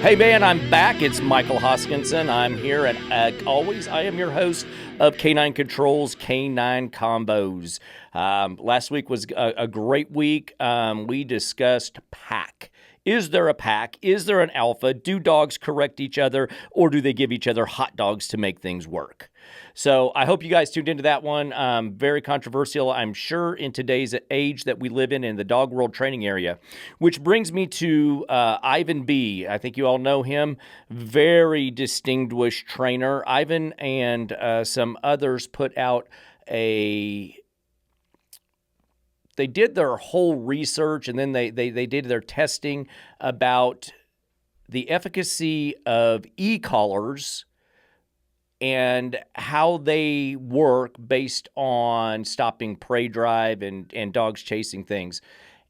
Hey man, I'm back. It's Michael Hoskinson. I'm here, and always, I am your host of K9 Controls, K9 Convos. Last week was a great week. We discussed pack. Is there a pack? Is there an alpha? Do dogs correct each other, or do they give each other hot dogs to make things work? So I hope you guys tuned into that one. Very controversial, I'm sure, in today's age that we live in the dog world training area. Which brings me to Ivan B. I think you all know him. Very distinguished trainer. Ivan and some others put out they did their whole research, and then they did their testing about the efficacy of e-collars and how they work based on stopping prey drive and dogs chasing things.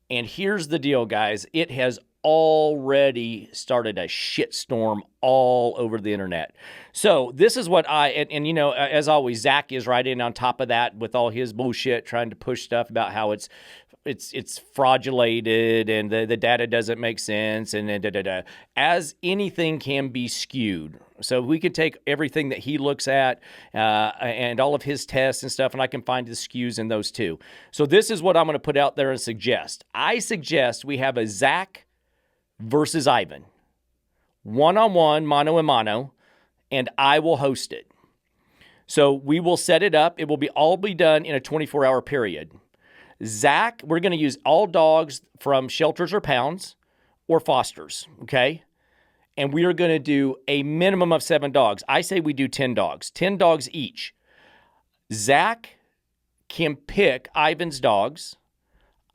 And here's the deal, guys. It has already started a shitstorm all over the internet. So this is what and you know, as always, Zach is right in on top of that with all his bullshit, trying to push stuff about how it's fraudulated and the data doesn't make sense and as anything can be skewed. So we could take everything that he looks at and all of his tests and stuff, and I can find the skews in those too. So this is what I'm going to put out there and suggest. I suggest we have a Zach versus Ivan, one-on-one, mano a mano, and I will host it. So we will set it up. It will all be done in a 24-hour period. Zach, we're going to use all dogs from shelters or pounds or fosters, okay? And we are going to do a minimum of 7 dogs. I say we do 10 dogs, 10 dogs each. Zach can pick Ivan's dogs.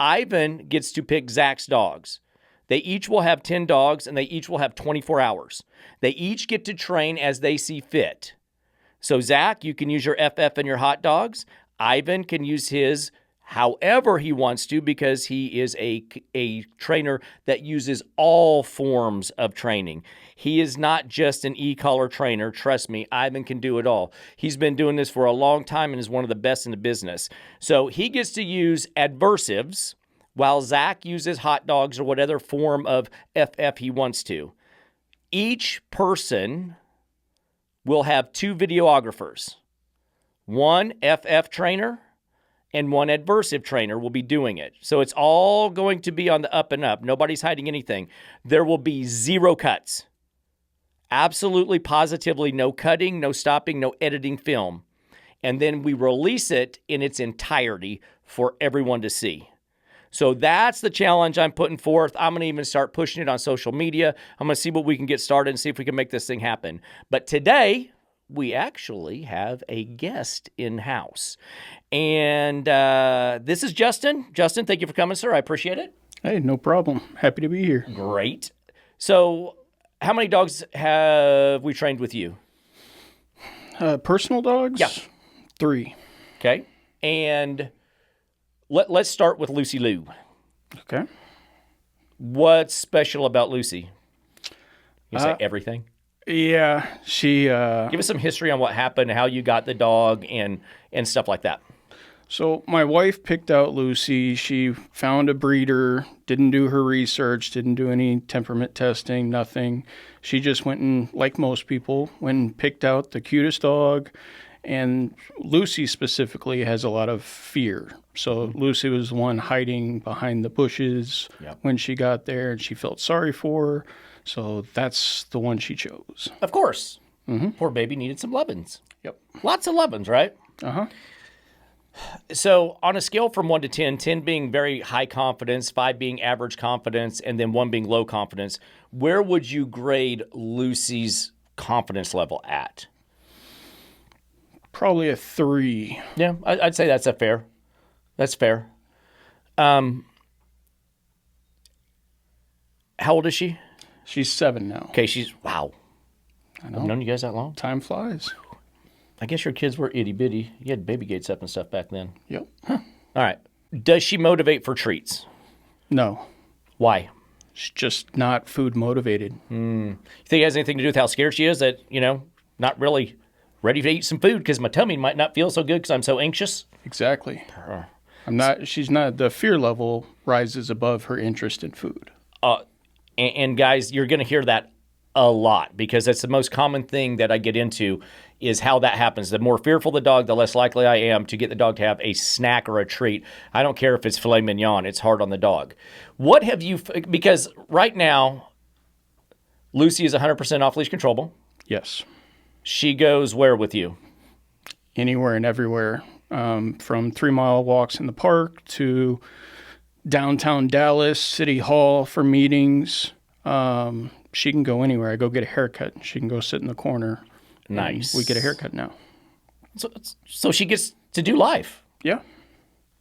Ivan gets to pick Zach's dogs. They each will have 10 dogs, and they each will have 24 hours. They each get to train as they see fit. So, Zach, you can use your FF and your hot dogs. Ivan can use his however he wants to, because he is a trainer that uses all forms of training. He is not just an e-collar trainer. Trust me, Ivan can do it all. He's been doing this for a long time and is one of the best in the business. So he gets to use adversives while Zach uses hot dogs or whatever form of FF he wants to. Each person will have 2 videographers. One FF trainer and one adversive trainer will be doing it. So it's all going to be on the up and up. Nobody's hiding anything. There will be 0 cuts. Absolutely, positively, no cutting, no stopping, no editing film. And then we release it in its entirety for everyone to see. So that's the challenge I'm putting forth. I'm going to even start pushing it on social media. I'm going to see what we can get started and see if we can make this thing happen. But today, we actually have a guest in-house. And this is Justin. Justin, thank you for coming, sir. I appreciate it. Hey, no problem. Happy to be here. Great. So how many dogs have we trained with you? Personal dogs? Yeah. 3. Okay. And let's start with Lucy Lou. Okay. What's special about Lucy? You say everything? Yeah, she... Give us some history on what happened, how you got the dog, and stuff like that. So my wife picked out Lucy. She found a breeder, didn't do her research, didn't do any temperament testing, nothing. She just went and, like most people, went and picked out the cutest dog. And Lucy specifically has a lot of fear. So Lucy was the one hiding behind the bushes when she got there, and she felt sorry for her. So that's the one she chose. Of course. Mm-hmm. Poor baby needed some lovin's. Yep. Lots of lovin's, right? Uh-huh. So on a scale from 1 to 10, 10 being very high confidence, 5 being average confidence, and then 1 being low confidence, where would you grade Lucy's confidence level at? Probably a 3. Yeah, I'd say that's fair. That's fair. How old is she? She's 7 now. Okay, wow. I know. I've known you guys that long. Time flies. I guess your kids were itty bitty. You had baby gates up and stuff back then. Yep. Huh. All right. Does she motivate for treats? No. Why? She's just not food motivated. You think it has anything to do with how scared she is that, not really ready to eat some food because my tummy might not feel so good because I'm so anxious? Exactly. She's not, the fear level rises above her interest in food. And guys, you're going to hear that a lot because that's the most common thing that I get into is how that happens. The more fearful the dog, the less likely I am to get the dog to have a snack or a treat. I don't care if it's filet mignon. It's hard on the dog. What have you, because right now, Lucy is 100% off-leash controllable. Yes. She goes where with you? Anywhere and everywhere, from 3-mile walks in the park to downtown Dallas, City Hall for meetings. She can go anywhere. I go get a haircut. She can go sit in the corner. Nice. We get a haircut now. So she gets to do life. Yeah.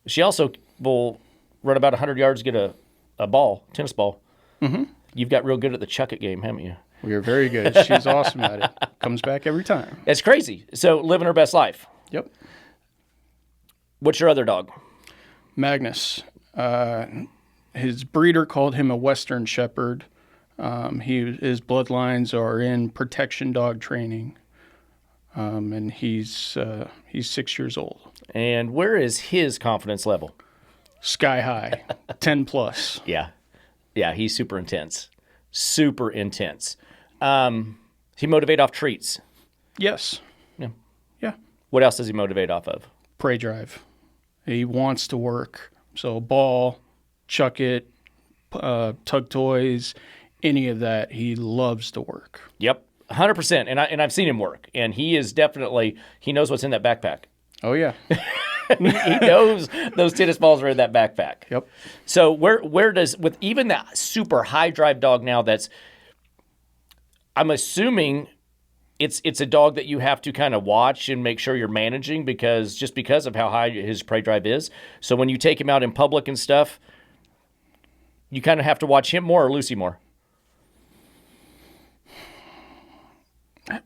She also will run about 100 yards, get a ball, tennis ball. Mm-hmm. You've got real good at the chuck it game, haven't you? We are very good. She's awesome at it. Comes back every time. It's crazy. So living her best life. Yep. What's your other dog? Magnus. His breeder called him a Western Shepherd. His bloodlines are in protection dog training, and he's 6 years old. And where is his confidence level? Sky high, 10 plus. Yeah, he's super intense. Super intense. He motivate off treats. Yes. Yeah. What else does he motivate off of? Prey drive. He wants to work. So ball, chuck it, tug toys, any of that. He loves to work. Yep, 100%. And I've seen him work, and he knows what's in that backpack. Oh yeah. He knows those tennis balls are in that backpack. Yep. So where does, with even that super high drive dog now, I'm assuming it's a dog that you have to kind of watch and make sure you're managing because of how high his prey drive is. So when you take him out in public and stuff, you kind of have to watch him more or Lucy more.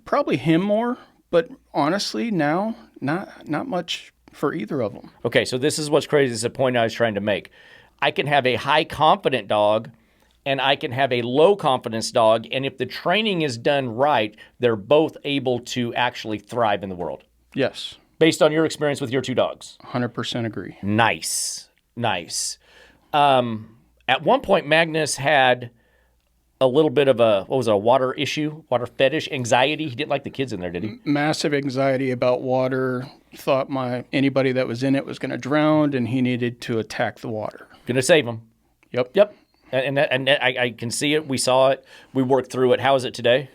Probably him more, but honestly now not much for either of them. Okay, so this is what's crazy. This is a point I was trying to make. I can have a high confident dog and I can have a low confidence dog, and if the training is done right, they're both able to actually thrive in the world. Yes. Based on your experience with your two dogs. 100% agree. Nice. At one point, Magnus had a little bit of a water issue, water fetish, anxiety. He didn't like the kids in there, did he? Massive anxiety about water. Thought anybody that was in it was going to drown, and he needed to attack the water. Gonna save him. Yep. And I can see it. We saw it. We worked through it. How is it today?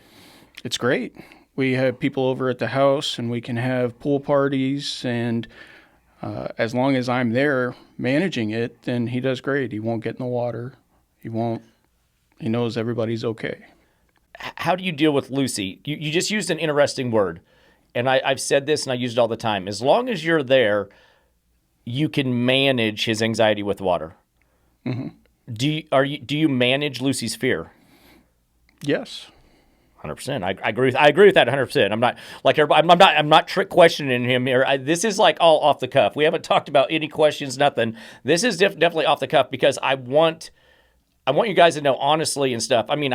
It's great. We have people over at the house, and we can have pool parties, and as long as I'm there managing it, then he does great. He won't get in the water. He knows everybody's okay. How do you deal with Lucy? You just used an interesting word, and I've said this and I use it all the time. As long as you're there, you can manage his anxiety with water. Mm-hmm. Do you manage Lucy's fear? Yes. 100%. I agree with that 100%. I'm not like everybody, I'm not trick questioning him here. This is like all off the cuff. We haven't talked about any questions, nothing. This is definitely off the cuff because I want you guys to know honestly and stuff. I mean,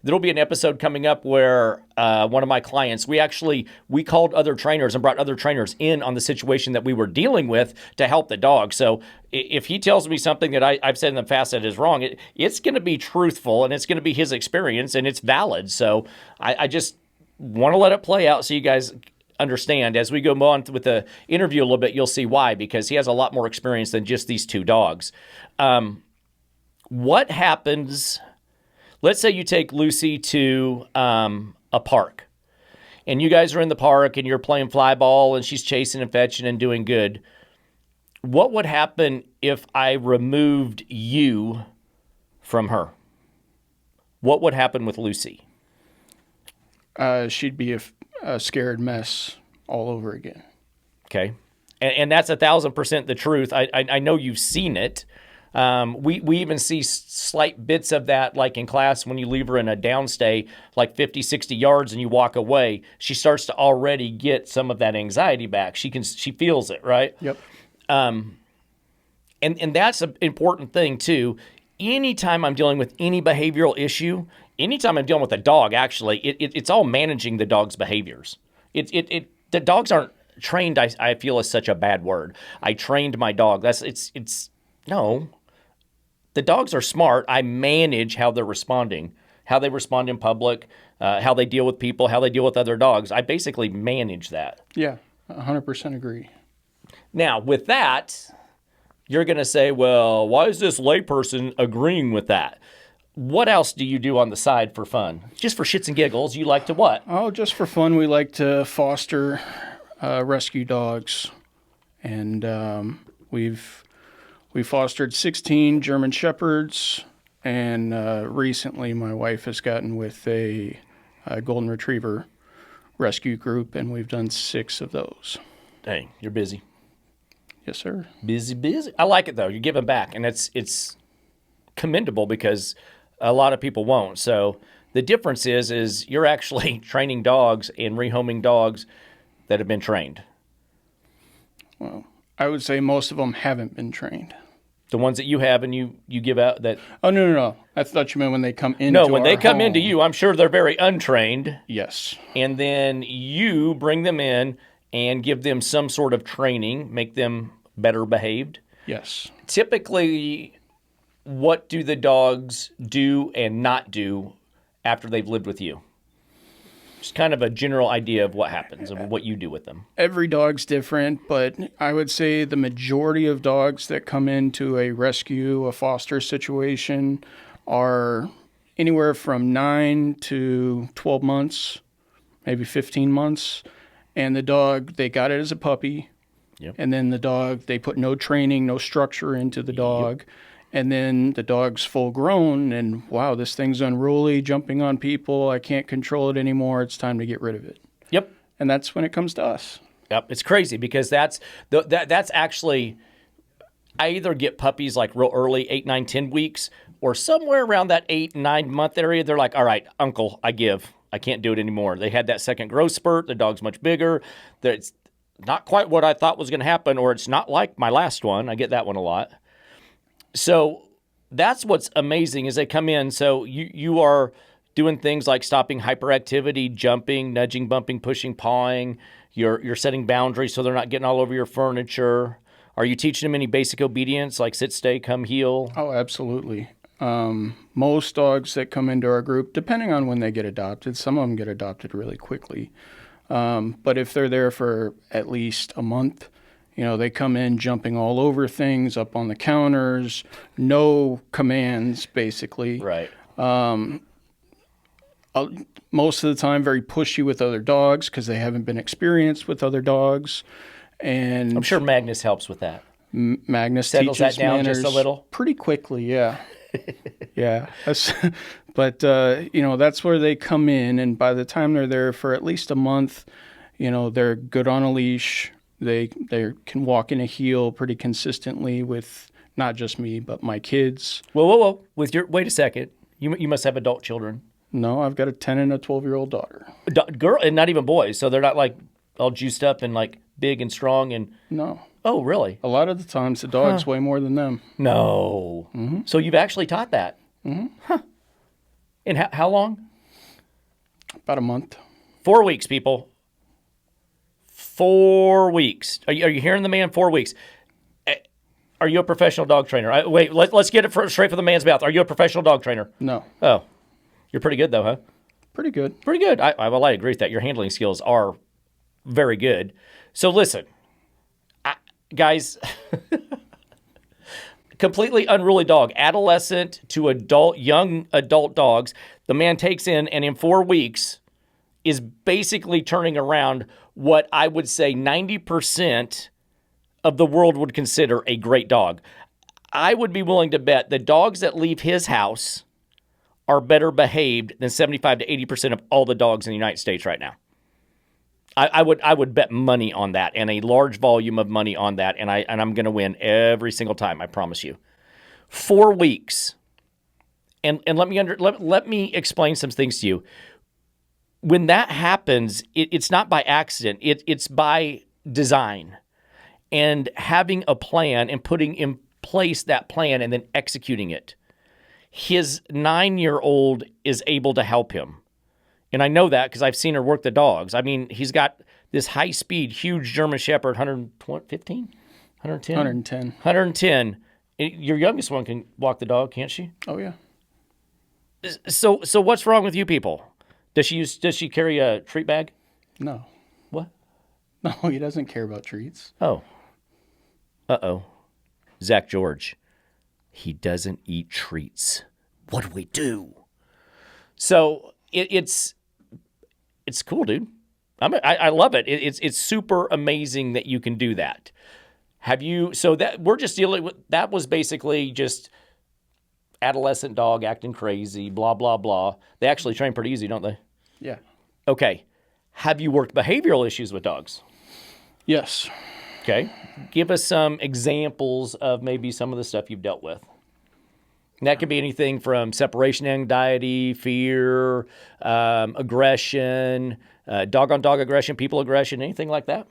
there'll be an episode coming up where one of my clients, we called other trainers and brought other trainers in on the situation that we were dealing with to help the dog. So if he tells me something that I've said in the past that is wrong, it's going to be truthful and it's going to be his experience and it's valid. So I just want to let it play out so you guys understand. As we go on with the interview a little bit, you'll see why, because he has a lot more experience than just these two dogs. What happens, let's say you take Lucy to a park, and you guys are in the park, and you're playing fly ball, and she's chasing and fetching and doing good. What would happen if I removed you from her? What would happen with Lucy? She'd be a scared mess all over again. Okay. And that's 1,000% the truth. I know you've seen it. We even see slight bits of that, like in class when you leave her in a downstay, like 50, 60 yards and you walk away, she starts to already get some of that anxiety back. She feels it, right? Yep. And that's an important thing too. Anytime I'm dealing with any behavioral issue, anytime I'm dealing with a dog, actually, it's all managing the dog's behaviors. The dogs aren't trained, I feel is such a bad word. I trained my dog. No. The dogs are smart. I manage how they're responding, how they respond in public, how they deal with people, how they deal with other dogs. I basically manage that. Yeah, 100% agree. Now, with that, you're going to say, well, why is this layperson agreeing with that? What else do you do on the side for fun? Just for shits and giggles, you like to what? Oh, just for fun, we like to foster rescue dogs. And we fostered 16 German Shepherds. And recently my wife has gotten with a Golden Retriever rescue group, and we've done 6 of those. Dang, you're busy. Yes, sir. Busy. I like it, though. You're giving back, and it's commendable because a lot of people won't. So the difference is you're actually training dogs and rehoming dogs that have been trained. Well, I would say most of them haven't been trained. The ones that you have and you give out that... Oh, no. I thought you meant when they come into No, when they come home. into you, I'm sure they're very untrained. Yes. And then you bring them in and give them some sort of training, make them better behaved. Yes. Typically, what do the dogs do and not do after they've lived with you? Just kind of a general idea of what happens and what you do with them. Every dog's different, but I would say the majority of dogs that come into a rescue, a foster situation, are anywhere from 9 to 12 months, maybe 15 months. And the dog, they got it as a puppy. Yep. And then the dog, they put no training, no structure into the dog. Yep. And then the dog's full grown, and wow, this thing's unruly, jumping on people. I can't control it anymore. It's time to get rid of it. Yep. And that's when it comes to us. Yep. It's crazy because that's actually, I either get puppies like real early, 8, 9, 10 weeks, or somewhere around that 8, 9 month area. They're like, all right, uncle, I can't do it anymore. They had that second growth spurt. The dog's much bigger. It's not quite what I thought was going to happen, or it's not like my last one. I get that one a lot. So that's what's amazing is they come in. So you are doing things like stopping hyperactivity, jumping, nudging, bumping, pushing, pawing. You're setting boundaries so they're not getting all over your furniture. Are you teaching them any basic obedience like sit, stay, come, heel? Oh, absolutely. Most dogs that come into our group, depending on when they get adopted, some of them get adopted really quickly. But if they're there for at least a month, they come in jumping all over things, up on the counters, no commands, basically. Right. Most of the time, very pushy with other dogs because they haven't been experienced with other dogs. And I'm sure Magnus helps with that. Magnus settles teaches that down manners just a little? pretty quickly, yeah. Yeah. But, that's where they come in. And by the time they're there for at least a month, they're good on a leash. They can walk in a heel pretty consistently with not just me, but my kids. Whoa. Wait a second. You must have adult children. No, I've got a 10 and a 12-year-old daughter. Girl, and not even boys. So they're not like all juiced up and like big and strong and... No. Oh, really? A lot of the times the dogs weigh more than them. No. Mm-hmm. So you've actually taught that? Mm-hmm. Huh. And how long? About a month. 4 weeks, people. 4 weeks. Are you hearing the man? 4 weeks. Are you a professional dog trainer? Wait, let's get it straight from the man's mouth. Are you a professional dog trainer? No. Oh. You're pretty good, though, huh? Pretty good. Pretty good. I agree with that. Your handling skills are very good. So listen, guys, completely unruly dog, adolescent to adult, young adult dogs, the man takes in and in 4 weeks is basically turning around what I would say 90% of the world would consider a great dog. I would be willing to bet the dogs that leave his house are better behaved than 75 to 80% of all the dogs in the United States right now. I would bet money on that, and a large volume of money on that, and I'm going to win every single time. I promise you. 4 weeks, and let me explain some things to you. When that happens, it's not by accident. It's by design, and having a plan and putting in place that plan and then executing it. His 9-year-old is able to help him. And I know that because I've seen her work the dogs. I mean, he's got this high-speed, huge German Shepherd, 115? 110? 110. 110. Your youngest one can walk the dog, can't she? Oh, yeah. So what's wrong with you people? Does she carry a treat bag? No. What? No, he doesn't care about treats. Oh. Uh-oh. Zach George. He doesn't eat treats. What do we do? So it's cool, dude. I love it. It's super amazing that you can do that. Have you? So that we're just dealing with that was basically just adolescent dog acting crazy, blah blah blah. They actually train pretty easy, don't they? Yeah. Okay. Have you worked behavioral issues with dogs? Yes. Okay. Give us some examples of maybe some of the stuff you've dealt with. And that could be anything from separation anxiety, fear, aggression, dog-on-dog aggression, people aggression, anything like that?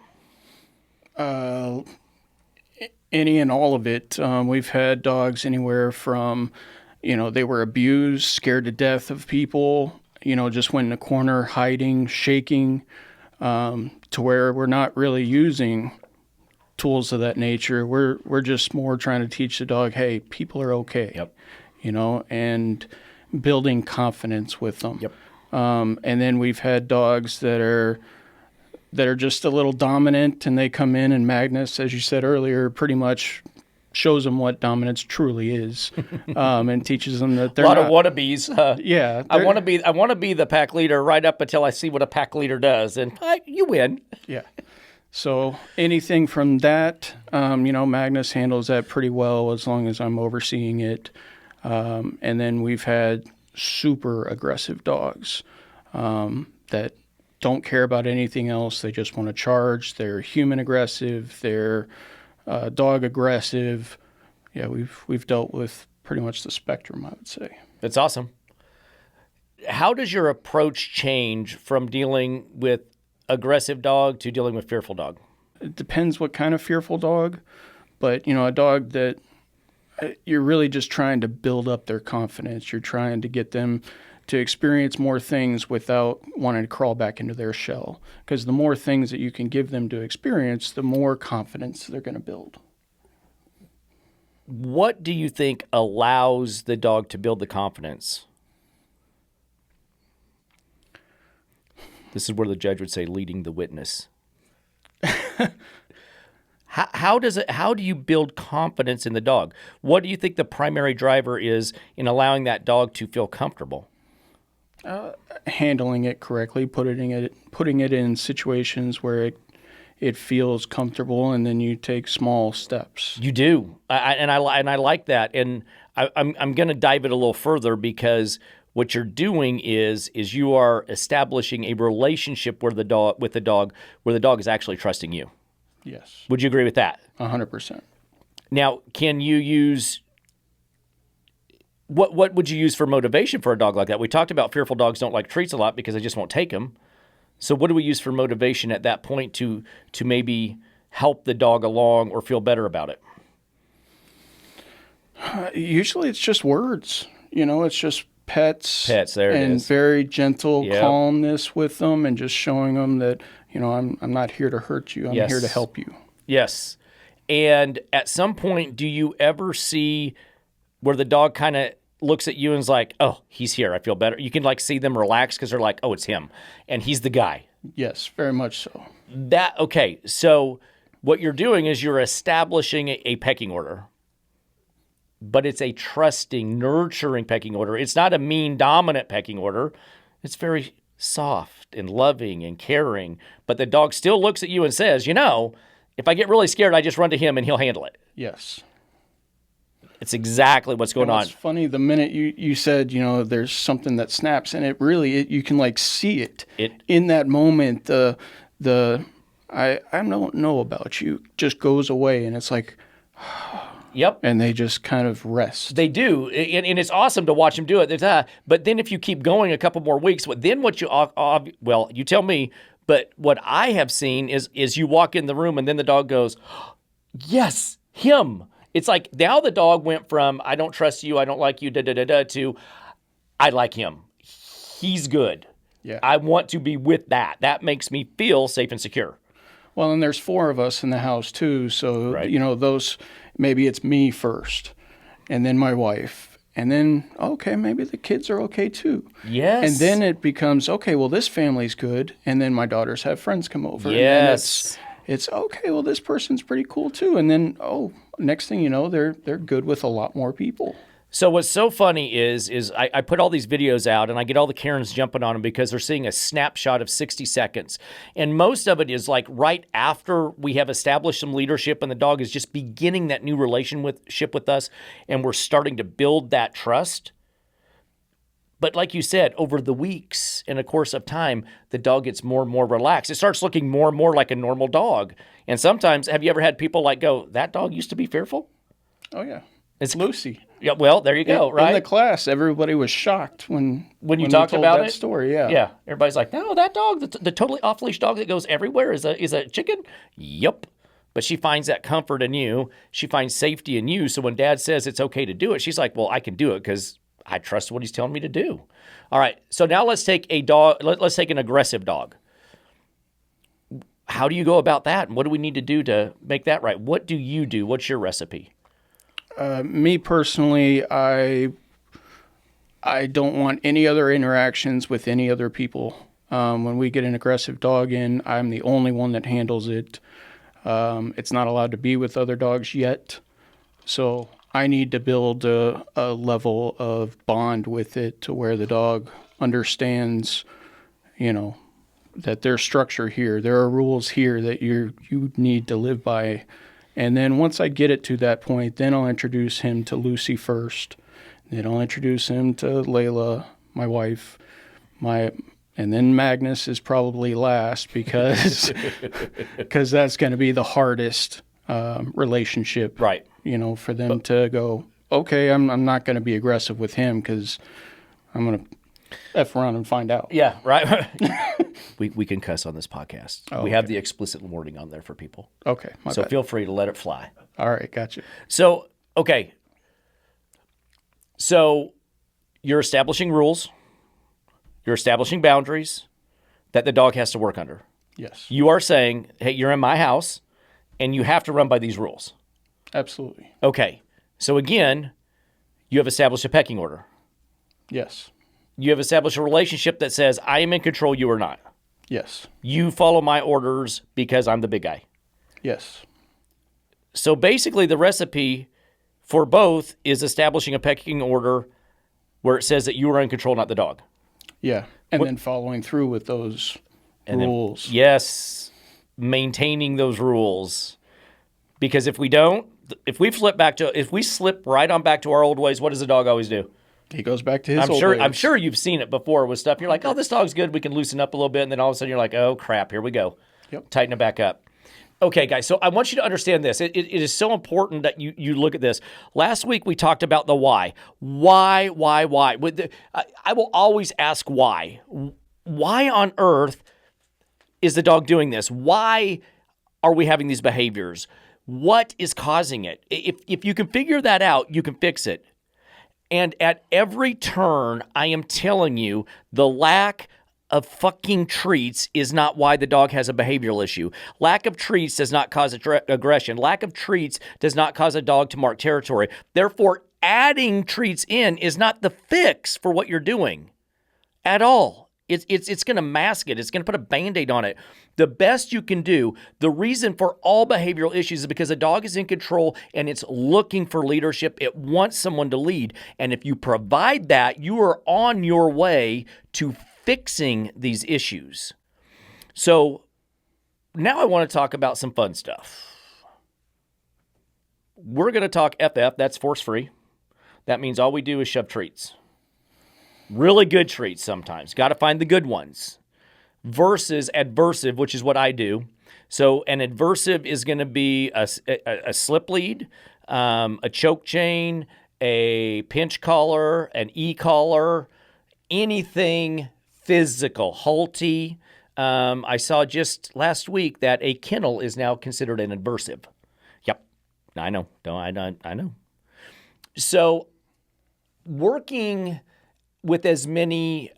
Any and all of it. We've had dogs anywhere from, they were abused, scared to death of people, just went in a corner, hiding, shaking, to where we're not really using tools of that nature. We're just more trying to teach the dog, hey, people are okay. Yep. And building confidence with them. Yep. And then we've had dogs that are just a little dominant, and they come in, and Magnus, as you said earlier, pretty much shows them what dominance truly is, and teaches them that they're a lot not, of wannabes. Yeah, I want to be the pack leader right up until I see what a pack leader does, and you win. Yeah. So anything from that, Magnus handles that pretty well as long as I'm overseeing it. And then we've had super aggressive dogs that don't care about anything else. They just want to charge. They're human aggressive. They're dog aggressive. Yeah, we've dealt with pretty much the spectrum, I would say. That's awesome. How does your approach change from dealing with aggressive dog to dealing with fearful dog? It depends what kind of fearful dog, but a dog that you're really just trying to build up their confidence. You're trying to get them to experience more things without wanting to crawl back into their shell. Because the more things that you can give them to experience, the more confidence they're going to build. What do you think allows the dog to build the confidence? This is where the judge would say, leading the witness. How do you build confidence in the dog? What do you think the primary driver is in allowing that dog to feel comfortable? Handling it correctly, putting it in situations where it feels comfortable, and then you take small steps. You do, and I like that, and I'm going to dive it a little further, because what you're doing is you are establishing a relationship with the dog where the dog is actually trusting you. Yes. Would you agree with that? 100%. Now, can you use what would you use for motivation for a dog like that? We talked about fearful dogs don't like treats a lot because they just won't take them. So what do we use for motivation at that point to maybe help the dog along or feel better about it? Usually it's just words. It's just pets. There it is. And very gentle calmness with them, and just showing them that, I'm not here to hurt you. I'm here to help you. Yes. And at some point, do you ever see where the dog kind of looks at you and is like, oh, he's here, I feel better? You can see them relax because they're like, oh, it's him. And he's the guy. Yes, very much so. Okay. So what you're doing is you're establishing a pecking order. But it's a trusting, nurturing pecking order. It's not a mean, dominant pecking order. It's very soft and loving and caring. But the dog still looks at you and says, if I get really scared, I just run to him and he'll handle it. Yes. It's exactly what's going on. It's funny, the minute you said, there's something that snaps, and you can see it in that moment. I don't know about you just goes away, and it's like, yep. And they just kind of rest. They do, and it's awesome to watch them do it. But then if you keep going a couple more weeks, you tell me. But what I have seen is you walk in the room, and then the dog goes, yes, him. It's like now the dog went from I don't trust you, I don't like you, to I like him. He's good. Yeah. I want to be with that. That makes me feel safe and secure. Well, and there's 4 of us in the house too, so right. Those maybe it's me first, and then my wife, And then, okay, maybe the kids are okay too. Yes. And then it becomes, okay, well, this family's good. And then my daughters have friends come over. Yes. And it's okay, well, this person's pretty cool too. And then, next thing you know, they're good with a lot more people. So what's so funny is I put all these videos out and I get all the Karens jumping on them because they're seeing a snapshot of 60 seconds. And most of it is like right after we have established some leadership and the dog is just beginning that new relationship with us and we're starting to build that trust. But like you said, over the weeks in a course of time, the dog gets more and more relaxed. It starts looking more and more like a normal dog. And sometimes, have you ever had people like go, that dog used to be fearful? Oh, yeah. It's Lucy. Yeah, well, there you go, right? In the class, everybody was shocked when you talked told about that it? story. Yeah. Yeah. Everybody's like, no, that dog, the totally off-leash dog that goes everywhere is a chicken? Yep. But she finds that comfort in you. She finds safety in you. So when Dad says it's okay to do it, she's like, well, I can do it because I trust what he's telling me to do. All right. So now let's take a dog. Let's take an aggressive dog. How do you go about that? And what do we need to do to make that right? What do you do? What's your recipe? Me personally, I don't want any other interactions with any other people. When we get an aggressive dog in, I'm the only one that handles it. It's not allowed to be with other dogs yet. So I need to build a level of bond with it to where the dog understands, that there's structure here. There are rules here that you need to live by. And then once I get it to that point, then I'll introduce him to Lucy first. Then I'll introduce him to Layla, my wife, and then Magnus is probably last because that's going to be the hardest relationship, Right? For them to go, okay, I'm not going to be aggressive with him because I'm going to F around and find out. Yeah, right. we can cuss on this podcast. We have okay. the explicit warning on there for people. Okay, my So bad. feel free to let it fly. All right, gotcha. So, okay. So you're establishing rules. You're establishing boundaries that the dog has to work under. Yes, You are saying, hey, you're in my house and you have to run by these rules. absolutely. Okay. So again, you have established a pecking order. Yes, You have established a relationship that says, I am in control, you are not. yes, You follow my orders because I'm the big guy. yes, So basically, the recipe for both is establishing a pecking order where it says that you are in control, not the dog. yeah. And then following through with those rules. Yes, maintaining those rules. Because if we don't, if we slip right on back to our old ways, what does the dog always do? He goes back to his old ways. I'm sure you've seen it before with stuff. You're like, oh, this dog's good. We can loosen up a little bit. And then all of a sudden you're like, oh, crap, here we go. Yep. Tighten it back up. Okay, guys, so I want you to understand this. It is so important that you look at this. Last week we talked about the why. Why? I will always ask why. Why on earth is the dog doing this? Why are we having these behaviors? What is causing it? If you can figure that out, you can fix it. And at every turn, I am telling you, the lack of fucking treats is not why the dog has a behavioral issue. Lack of treats does not cause aggression. Lack of treats does not cause a dog to mark territory. Therefore, adding treats in is not the fix for what you're doing at all. It's going to mask it. It's going to put a Band-Aid on it. The best you can do, the reason for all behavioral issues is because a dog is in control and it's looking for leadership. It wants someone to lead. And if you provide that, you are on your way to fixing these issues. So now I want to talk about some fun stuff. We're going to talk FF. That's force-free. That means all we do is shove treats. Really good treats sometimes. Got to find the good ones. Versus adversive, which is what I do. So an adversive is going to be a slip lead, a choke chain, a pinch collar, an e-collar, anything physical, halty. I saw just last week that a kennel is now considered an adversive. Yep, I know. I know. So working with as many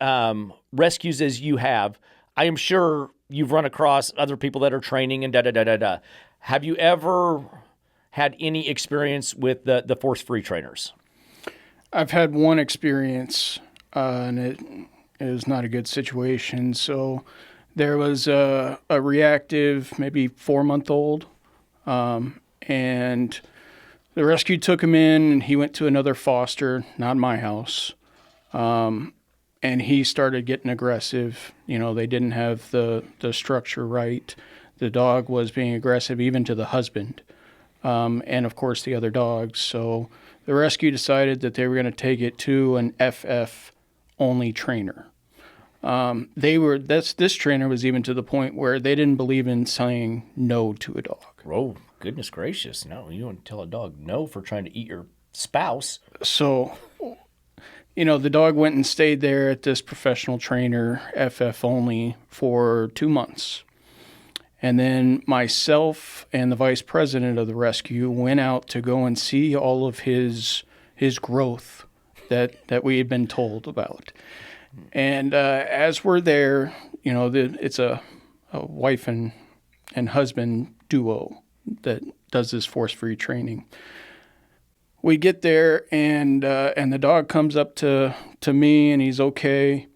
rescues as you have, I am sure you've run across other people that are training and da-da-da-da-da. Have you ever had any experience with the force-free trainers? I've had one experience, and it was not a good situation. So there was a reactive, maybe 4-month-old, and the rescue took him in, and he went to another foster, not my house. And he started getting aggressive. They didn't have the structure right. The dog was being aggressive even to the husband, and of course the other dogs. So the rescue decided that they were going to take it to an FF only trainer. This trainer was even to the point where they didn't believe in saying no to a dog. Oh, goodness gracious. No, you don't tell a dog no for trying to eat your spouse. So, the dog went and stayed there at this professional trainer, FF only, for 2 months. And then myself and the vice president of the rescue went out to go and see all of his growth that we had been told about. And as we're there, it's a wife and husband duo that does this force-free training. We get there, and the dog comes up to me, and he's okay.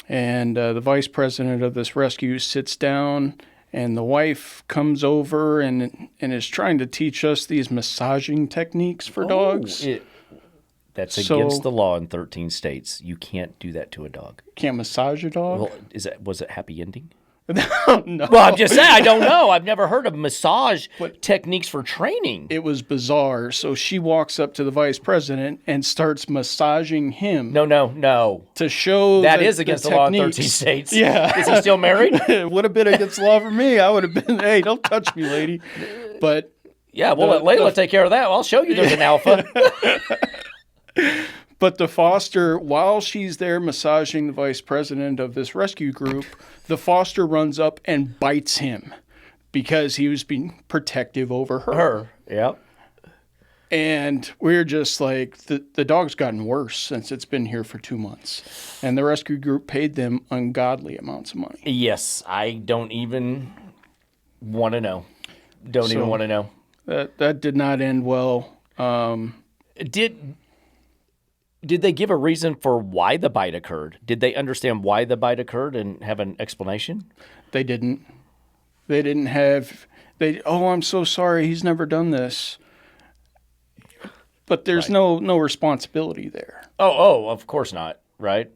And the vice president of this rescue sits down, and the wife comes over and is trying to teach us these massaging techniques for dogs. That's against the law in 13 states. You can't do that to a dog. Can't massage a dog? Well, was it happy ending? No. Well, I'm just saying, I don't know. I've never heard of massage techniques for training. It was bizarre. So she walks up to the vice president and starts massaging him. No. To show that is against the law in 13 states. Yeah. Is he still married? It would have been against the law for me. I would have been, hey, don't touch me, lady. But yeah, we'll let Layla take care of that. I'll show you there's an alpha. But the foster, while she's there massaging the vice president of this rescue group, the foster runs up and bites him because he was being protective over her. Yep. And we're just like, the dog's gotten worse since it's been here for 2 months. And the rescue group paid them ungodly amounts of money. Yes, I don't even want to know. Don't even want to know. That did not end well. Did they give a reason for why the bite occurred? Did they understand why the bite occurred and have an explanation? They didn't. They didn't have... I'm so sorry, he's never done this. But there's no responsibility there. Oh, of course not, right?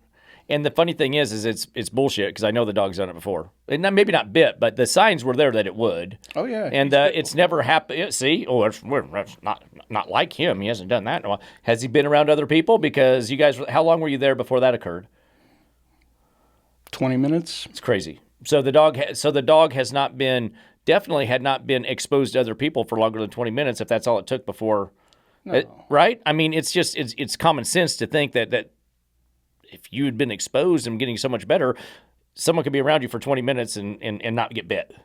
And the funny thing is it's bullshit because I know the dog's done it before. And maybe not bit, but the signs were there that it would. Oh, yeah. And it's never happened. See? Oh, that's not like him. He hasn't done that in a while. Has he been around other people? Because you guys, how long were you there before that occurred? 20 minutes. It's crazy. So the dog has not been, definitely had not been exposed to other people for longer than 20 minutes if that's all it took before. No. Right? I mean, it's common sense to think that if you had been exposed and getting so much better, someone could be around you for 20 minutes and not get bit.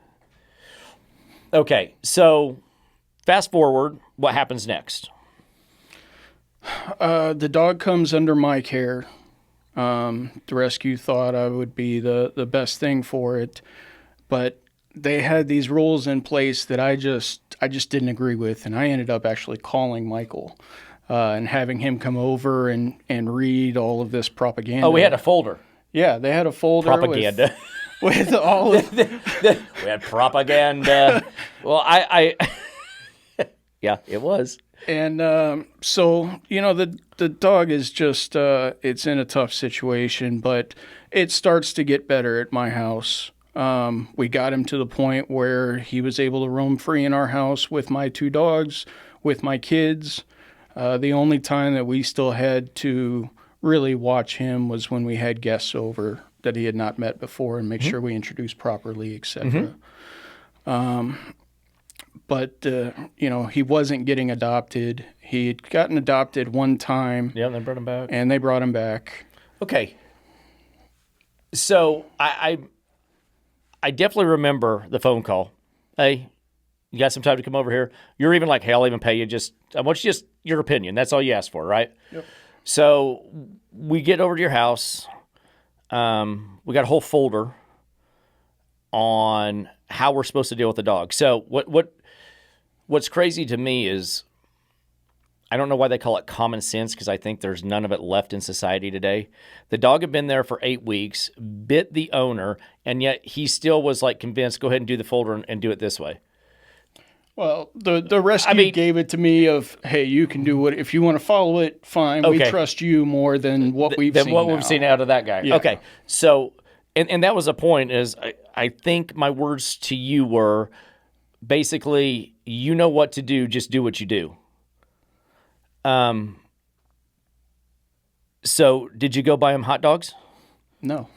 Okay, so fast forward, what happens next? The dog comes under my care. The rescue thought I would be the best thing for it, but they had these rules in place that I just didn't agree with, and I ended up actually calling Michael and having him come over and read all of this propaganda. Oh, we had a folder. Yeah, they had a folder propaganda with all of we had propaganda. Well, I yeah, it was. And so the dog is just it's in a tough situation, but it starts to get better at my house. We got him to the point where he was able to roam free in our house with my 2 dogs, with my kids. The only time that we still had to really watch him was when we had guests over that he had not met before and make sure we introduced properly, etc. But he wasn't getting adopted. He had gotten adopted one time. Yeah, and they brought him back. And they brought him back. Okay. So I definitely remember the phone call. Hey, you got some time to come over here? You're even like, hey, I'll even pay you. I want you just your opinion. That's all you asked for, right? Yep. So we get over to your house. We got a whole folder on how we're supposed to deal with the dog. So what's crazy to me is I don't know why they call it common sense, because I think there's none of it left in society today. The dog had been there for 8 weeks, bit the owner, and yet he still was like convinced, go ahead and do the folder and do it this way. Well, the rescue gave it to me of, hey, you can do it. If you want to follow it, fine. Okay. We trust you more than what we've seen now. We've seen out of that guy. Yeah. Okay. So, and that was a point, is I think my words to you were basically, you know what to do, just do what you do. So did you go buy him hot dogs? No.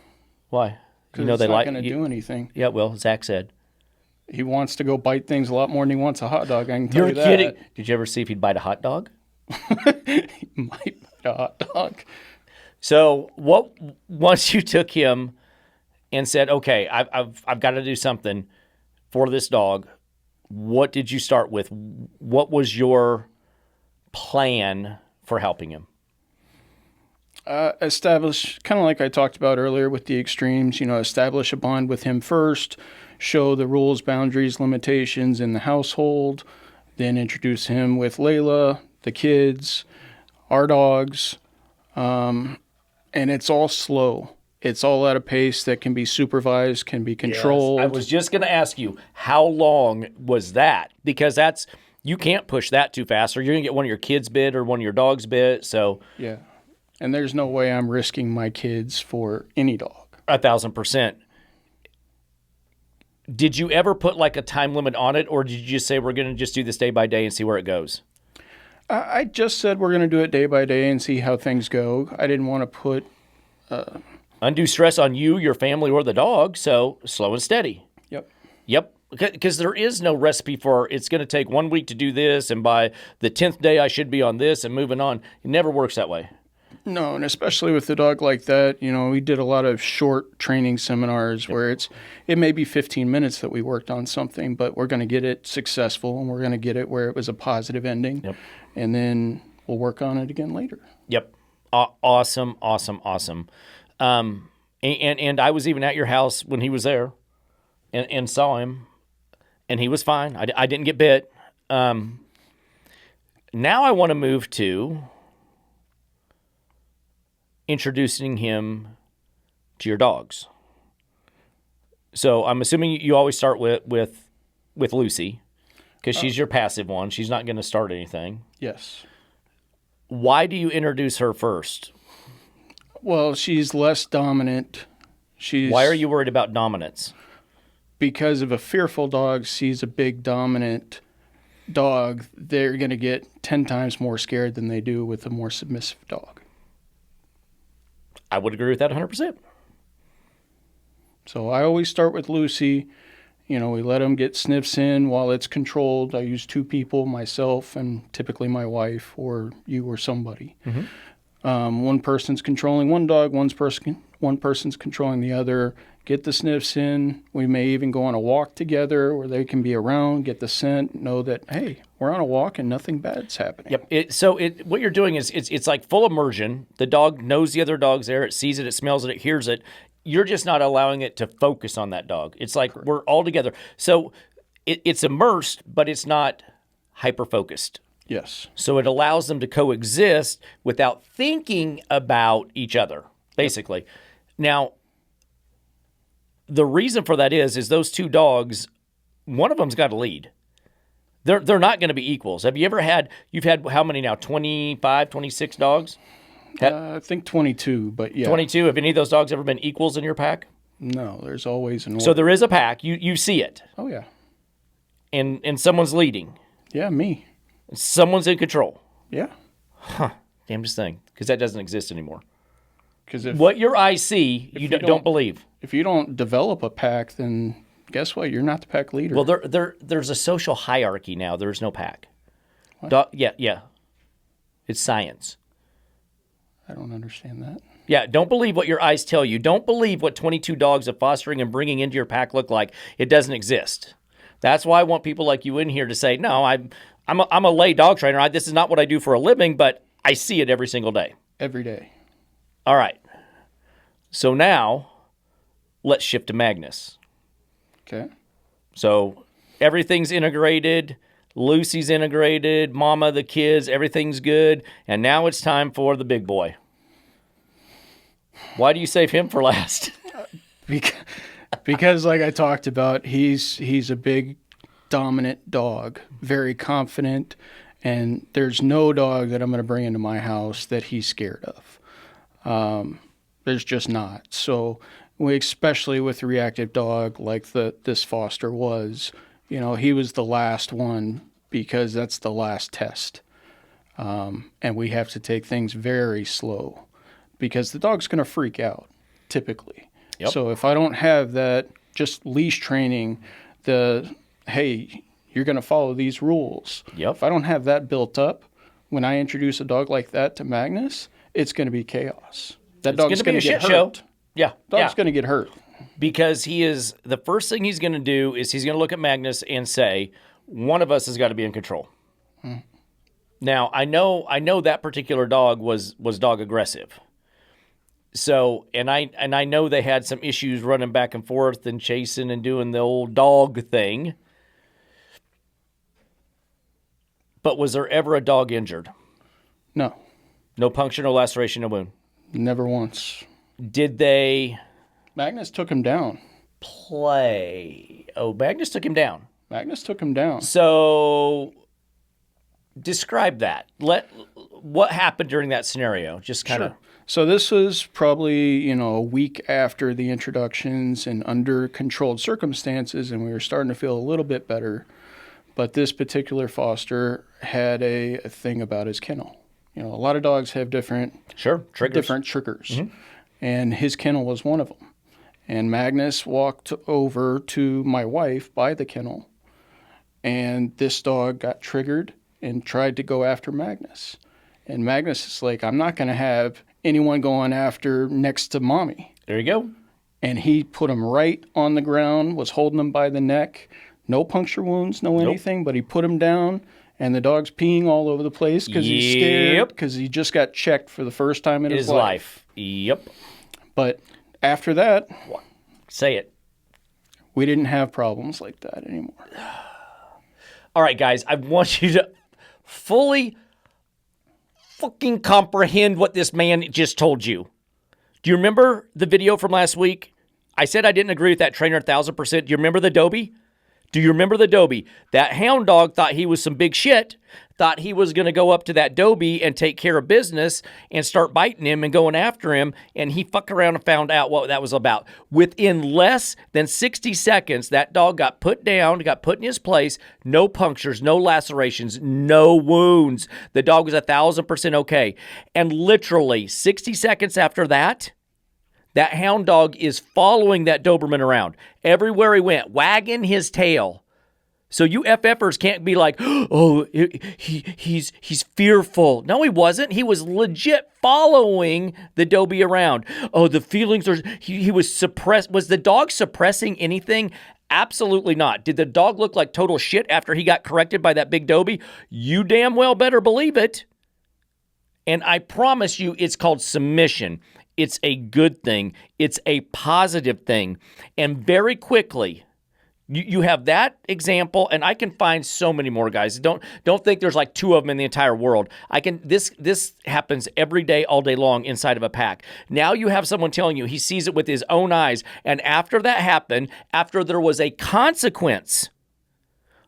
Why? Because it's not going to do anything. Yeah, well, Zach said. He wants to go bite things a lot more than he wants a hot dog. I can tell you that. You're kidding. Did you ever see if he'd bite a hot dog? He might bite a hot dog. So once you took him and said, okay, I've got to do something for this dog, what did you start with? What was your plan for helping him? Establish, kind of like I talked about earlier with the extremes, establish a bond with him first, show the rules, boundaries, limitations in the household, then introduce him with Layla, the kids, our dogs, and it's all slow. It's all at a pace that can be supervised, can be controlled. Yes. I was just going to ask you, how long was that? Because you can't push that too fast, or you're going to get one of your kids bit or one of your dogs bit. So yeah, and there's no way I'm risking my kids for any dog. 1,000%. Did you ever put like a time limit on it, or did you just say we're going to just do this day by day and see where it goes? I just said we're going to do it day by day and see how things go. I didn't want to put undue stress on you, your family, or the dog. So slow and steady. Yep. Because there is no recipe for it's going to take 1 week to do this, and by the 10th day I should be on this and moving on. It never works that way. No, and especially with a dog like that, we did a lot of short training seminars where it may be 15 minutes that we worked on something, but we're going to get it successful, and we're going to get it where it was a positive ending. Yep. And then we'll work on it again later. Yep. Awesome. And I was even at your house when he was there and saw him, and he was fine. I didn't get bit. Now I want to move to introducing him to your dogs. So I'm assuming you always start with Lucy, because she's your passive one. She's not going to start anything. Yes. Why do you introduce her first? Well, she's less dominant. Why are you worried about dominance? Because if a fearful dog sees a big dominant dog, they're going to get 10 times more scared than they do with a more submissive dog. I would agree with that 100%. So I always start with Lucy. We let them get sniffs in while it's controlled. I use 2 people, myself and typically my wife or you or somebody. Mm-hmm. One person's controlling one dog, one person's controlling the other. Get the sniffs in. We may even go on a walk together where they can be around, get the scent, know that, hey, we're on a walk and nothing bad's happening. Yep. So what you're doing is it's like full immersion. The dog knows the other dog's there. It sees it, it smells it, it hears it. You're just not allowing it to focus on that dog. It's like we're all together. So it's immersed, but it's not hyper-focused. Yes. So it allows them to coexist without thinking about each other, basically. Yep. Now, the reason for that is those 2 dogs, one of them's got a lead. They're not going to be equals. Have you ever you've had how many now, 25, 26 dogs? I think 22, but yeah. 22. Have any of those dogs ever been equals in your pack? No, there's always an order. So there is a pack. You see it. Oh, yeah. And someone's leading. Yeah, me. Someone's in control. Yeah. Huh. Damnedest thing, because that doesn't exist anymore. Because what your eyes see, you don't believe. If you don't develop a pack, then guess what? You're not the pack leader. Well, there's a social hierarchy now. There's no pack. Yeah. It's science. I don't understand that. Yeah, don't believe what your eyes tell you. Don't believe what 22 dogs of fostering and bringing into your pack look like. It doesn't exist. That's why I want people like you in here to say, no, I'm a lay dog trainer. This is not what I do for a living, but I see it every single day. Every day. All right. So now, let's shift to Magnus. Okay. So everything's integrated. Lucy's integrated, mama, the kids, everything's good, and now it's time for the big boy. Why do you save him for last? Because like I talked about, he's a big, dominant dog, very confident, and there's no dog that I'm going to bring into my house that he's scared of. There's just not. So especially with a reactive dog like this foster was, he was the last one because that's the last test. And we have to take things very slow because the dog's going to freak out typically. Yep. So if I don't have that just leash training, hey, you're going to follow these rules. Yep. If I don't have that built up, when I introduce a dog like that to Magnus, it's going to be chaos. That dog's going to get hurt. Show. Yeah. Dog's going to get hurt. Because the first thing he's going to do is he's going to look at Magnus and say, one of us has got to be in control. Now, I know that particular dog was dog aggressive. So, and I know they had some issues running back and forth and chasing and doing the old dog thing. But was there ever a dog injured? No. No puncture, no laceration, no wound? Never once. Did they... Magnus took him down. Play. Oh, Magnus took him down. Magnus took him down. So, describe that. What happened during that scenario? Just kind of... Sure. So this was probably, a week after the introductions and under controlled circumstances, and we were starting to feel a little bit better. But this particular foster had a thing about his kennel. A lot of dogs have different triggers. Mm-hmm. And his kennel was one of them. And Magnus walked over to my wife by the kennel, and this dog got triggered and tried to go after Magnus. And Magnus is like, I'm not going to have anyone going after next to mommy. There you go. And he put him right on the ground, was holding him by the neck. No puncture wounds, no anything, but he put him down, and the dog's peeing all over the place because he's scared because he just got checked for the first time in his life. Yep. But after that... Say it. We didn't have problems like that anymore. All right, guys, I want you to fully fucking comprehend what this man just told you. Do you remember the video from last week? I said I didn't agree with that trainer 1,000%. Do you remember the Dobie? Do you remember the Dobie? That hound dog thought he was some big shit, thought he was going to go up to that Dobie and take care of business and start biting him and going after him, and he fucked around and found out what that was about. Within less than 60 seconds, that dog got put down, got put in his place, no punctures, no lacerations, no wounds. The dog was 1,000% okay. And literally 60 seconds after that, that hound dog is following that Doberman around everywhere he went, wagging his tail. So you FFers can't be like, oh, he's fearful. No, he wasn't. He was legit following the Dobie around. Oh, the feelings are, he was suppressed. Was the dog suppressing anything? Absolutely not. Did the dog look like total shit after he got corrected by that big Dobie? You damn well better believe it. And I promise you, it's called submission. It's a good thing. It's a positive thing. And very quickly, you have that example, and I can find so many more, guys. Don't think there's like two of them in the entire world. This happens every day, all day long inside of a pack. Now you have someone telling you he sees it with his own eyes, and after that happened, after there was a consequence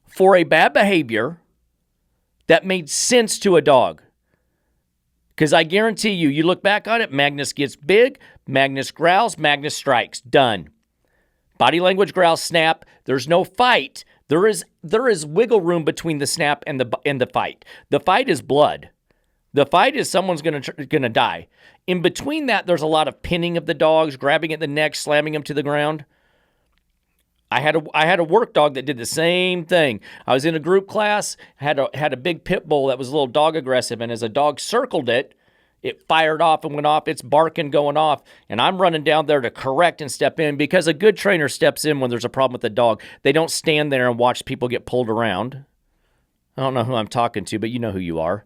for a bad behavior that made sense to a dog. Because I guarantee you, you look back on it, Magnus gets big, Magnus growls, Magnus strikes. Done. Body language, growl, snap. There's no fight. There is wiggle room between the snap and the fight. The fight is blood. The fight is someone's gonna die. In between that, there's a lot of pinning of the dogs, grabbing at the neck, slamming them to the ground. I had a work dog that did the same thing. I was in a group class, had a big pit bull that was a little dog aggressive, and as a dog circled it, it fired off and went off. It's barking going off, and I'm running down there to correct and step in because a good trainer steps in when there's a problem with the dog. They don't stand there and watch people get pulled around. I don't know who I'm talking to, but you know who you are.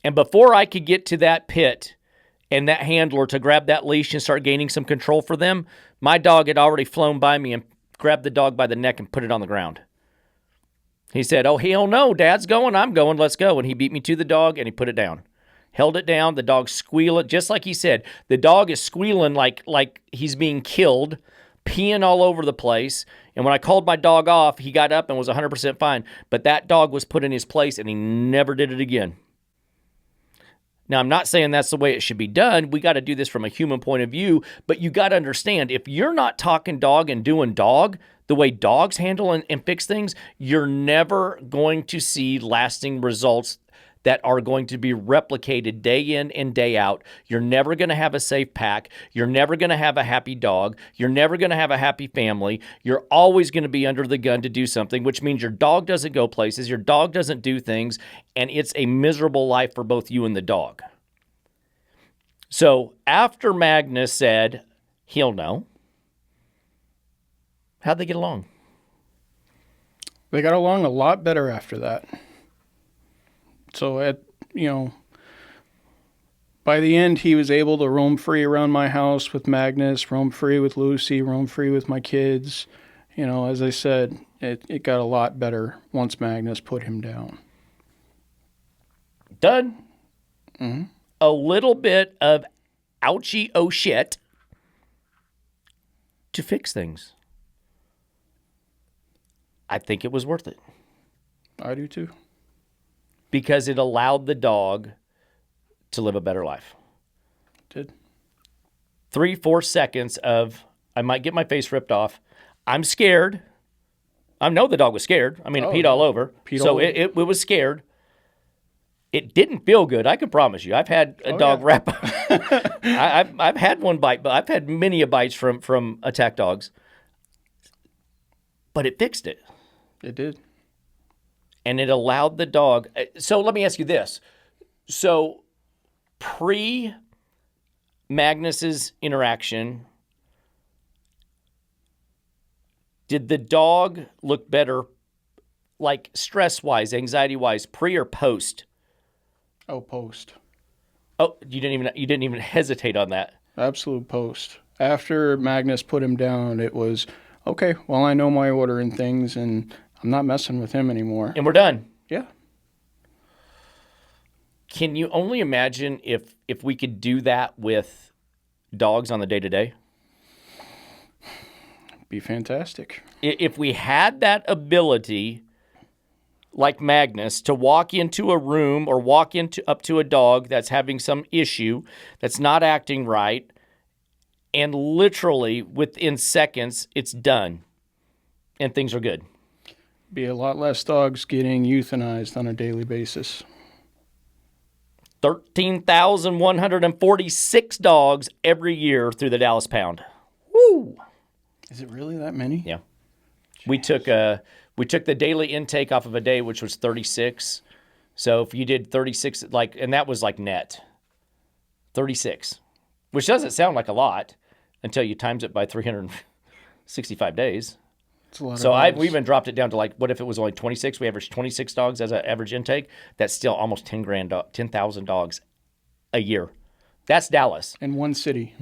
And before I could get to that pit and that handler to grab that leash and start gaining some control for them, my dog had already flown by me and grabbed the dog by the neck and put it on the ground. He said, "Oh, hell no, Dad's going, I'm going, let's go." And he beat me to the dog, and he put it down. Held it down, the dog squealing, just like he said. The dog is squealing like he's being killed, peeing all over the place. And when I called my dog off, he got up and was 100% fine. But that dog was put in his place, and he never did it again. Now, I'm not saying that's the way it should be done. We got to do this from a human point of view. But you got to understand, if you're not talking dog and doing dog the way dogs handle and fix things, you're never going to see lasting results that are going to be replicated day in and day out. You're never going to have a safe pack. You're never going to have a happy dog. You're never going to have a happy family. You're always going to be under the gun to do something, which means your dog doesn't go places, your dog doesn't do things, and it's a miserable life for both you and the dog. So after Magnus said, he'll know, how'd they get along? They got along a lot better after that. So by the end, he was able to roam free around my house with Magnus, roam free with Lucy, roam free with my kids. As I said, it got a lot better once Magnus put him down. Done. Mm-hmm. A little bit of ouchie oh shit to fix things. I think it was worth it. I do too. Because it allowed the dog to live a better life. It did. 3-4 seconds of, I might get my face ripped off. I'm scared. I know the dog was scared. I mean, it peed all over. It was scared. It didn't feel good. I can promise you. I've had a dog wrap. I've had one bite, but I've had many bites from attack dogs. But it fixed it. It did. And it allowed the dog. So let me ask you this. So pre-Magnus's interaction, did the dog look better, like stress-wise, anxiety-wise, pre or post? Oh, post. Oh, you didn't even hesitate on that. Absolute post. After Magnus put him down, it was, okay, well, I know my order and things, and I'm not messing with him anymore. And we're done. Yeah. Can you only imagine if we could do that with dogs on the day-to-day? Be fantastic. If we had that ability, like Magnus, to walk into a room or walk up to a dog that's having some issue, that's not acting right, and literally within seconds, it's done, and things are good. Be a lot less dogs getting euthanized on a daily basis. 13,146 dogs every year through the Dallas Pound. Woo! Is it really that many? Yeah. We took the daily intake off of a day, which was 36. So if you did 36, and that was like net. 36, which doesn't sound like a lot until you times it by 365 days. It's a lot So of we even dropped it down to what if it was only 26? We averaged 26 dogs as an average intake. That's still almost 10,000 dogs a year. That's Dallas. In one city.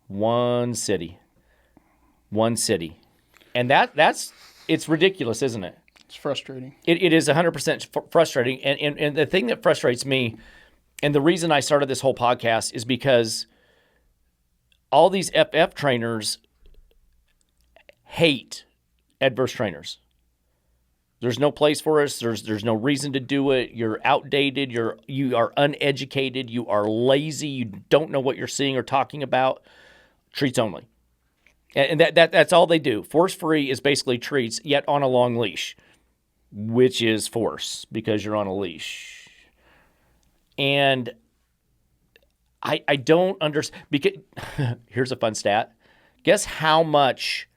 One city. And it's ridiculous, isn't it? It's frustrating. It is 100% frustrating. And the thing that frustrates me, and the reason I started this whole podcast, is because all these FF trainers hate adverse trainers. There's no place for us. There's no reason to do it. You're outdated. You are uneducated. You are lazy. You don't know what you're seeing or talking about. Treats only. And that's all they do. Force free is basically treats, yet on a long leash, which is force because you're on a leash. And I don't understand. Because here's a fun stat. Guess how much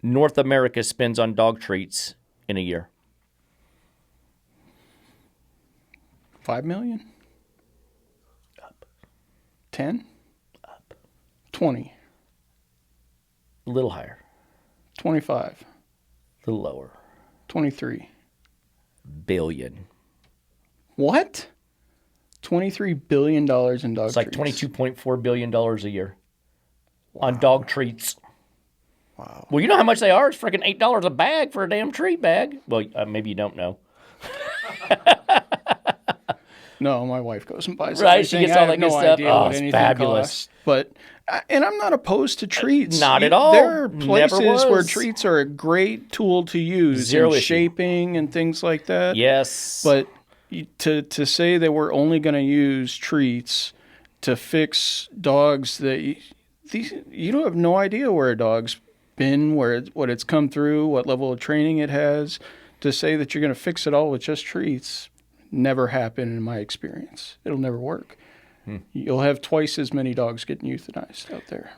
North America spends on dog treats in a year? 5 million? Up. 10? Up. 20. A little higher. 25. A little lower. 23. Billion. What? $23 billion in dog treats. It's like $22.4 billion a year on dog treats. Wow. Well, you know how much they are? It's freaking $8 a bag for a damn treat bag. Well, maybe you don't know. No, my wife goes and buys Right, everything. she gets all I that have good no stuff. idea Oh, what it's anything fabulous. costs. But and I'm not opposed to treats. Not at all. There are Never places where was. treats are a great tool to use Zero in issue. shaping and things like that. Yes. But to say that we're only going to use treats to fix dogs that you don't have no idea where a dog's been, what it's come through, what level of training it has. To say that you're going to fix it all with just treats never happen in my experience. It'll never work. You'll have twice as many dogs getting euthanized out there.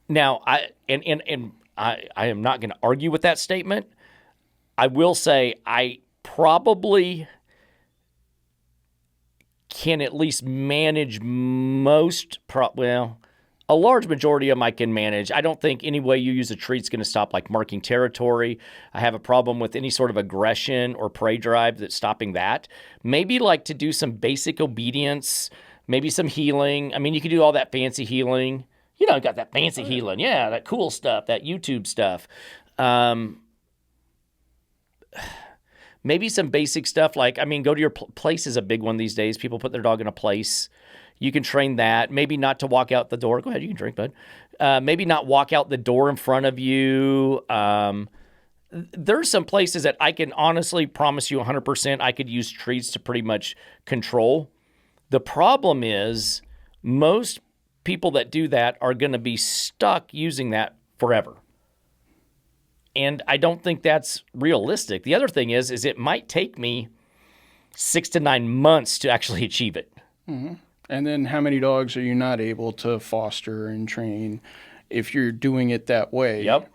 Now, I am not going to argue with that statement. I will say I probably can at least manage a large majority of them I can manage. I don't think any way you use a treat's going to stop like marking territory. I have a problem with any sort of aggression or prey drive that's stopping that. Maybe like to do some basic obedience, maybe some healing. I mean, you can do all that fancy healing. You know, got that fancy healing. Yeah, that cool stuff, that YouTube stuff. Maybe some basic stuff like, I mean, go to your place is a big one these days. People put their dog in a place. You can train that. Maybe not to walk out the door. Go ahead, you can drink, bud. Maybe not walk out the door in front of you. There's some places that I can honestly promise you 100% I could use treats to pretty much control. The problem is most people that do that are going to be stuck using that forever. And I don't think that's realistic. The other thing is it might take me 6 to 9 months to actually achieve it. Mm-hmm. And then how many dogs are you not able to foster and train if you're doing it that way? Yep.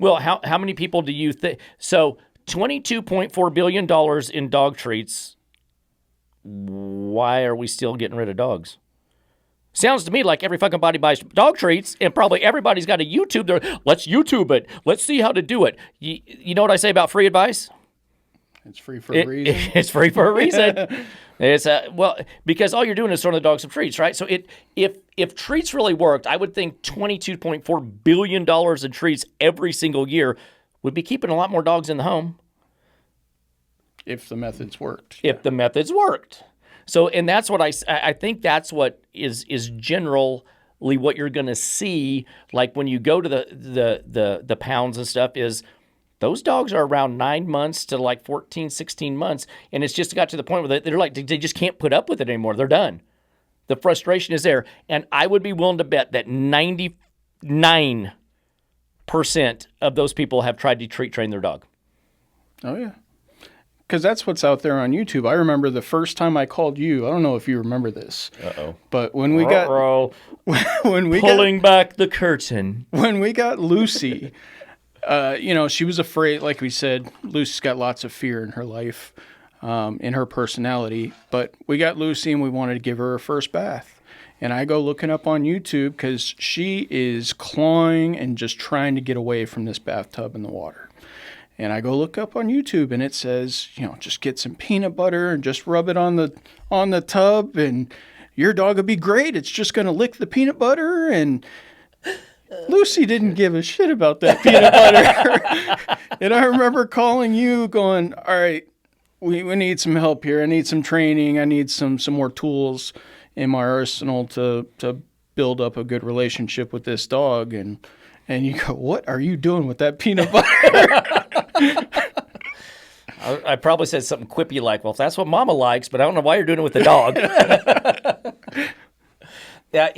Well, how many people do you think? So $22.4 billion in dog treats. Why are we still getting rid of dogs? Sounds to me like every fucking body buys dog treats, and probably everybody's got a YouTube there. Let's YouTube it. Let's see how to do it. You know what I say about free advice? It's free for a reason. It's free for a reason. It's because all you're doing is throwing the dog some treats, right? So if treats really worked, I would think $22.4 billion in treats every single year would be keeping a lot more dogs in the home. If the methods worked. If the methods worked. So, and that's what I think that's what is generally what you're going to see, like when you go to the pounds and stuff, is those dogs are around 9 months to like 14, 16 months. And it's just got to the point where they're like, they just can't put up with it anymore. They're done. The frustration is there. And I would be willing to bet that 99% of those people have tried to treat train their dog. Oh, yeah. Because that's what's out there on YouTube. I remember the first time I called you. I don't know if you remember this. Uh-oh. But when we got pulling back the curtain. When we got Lucy, she was afraid. Like we said, Lucy's got lots of fear in her life, in her personality. But we got Lucy, and we wanted to give her first bath. And I go looking up on YouTube because she is clawing and just trying to get away from this bathtub and the water. And I go look up on YouTube, and it says, just get some peanut butter and just rub it on the tub, and your dog will be great. It's just going to lick the peanut butter. And Lucy didn't give a shit about that peanut butter. And I remember calling you going, all right, we need some help here. I need some training. I need some more tools in my arsenal to build up a good relationship with this dog. And you go, what are you doing with that peanut butter? I probably said something quippy like, well, if that's what Mama likes, but I don't know why you're doing it with the dog. Yeah,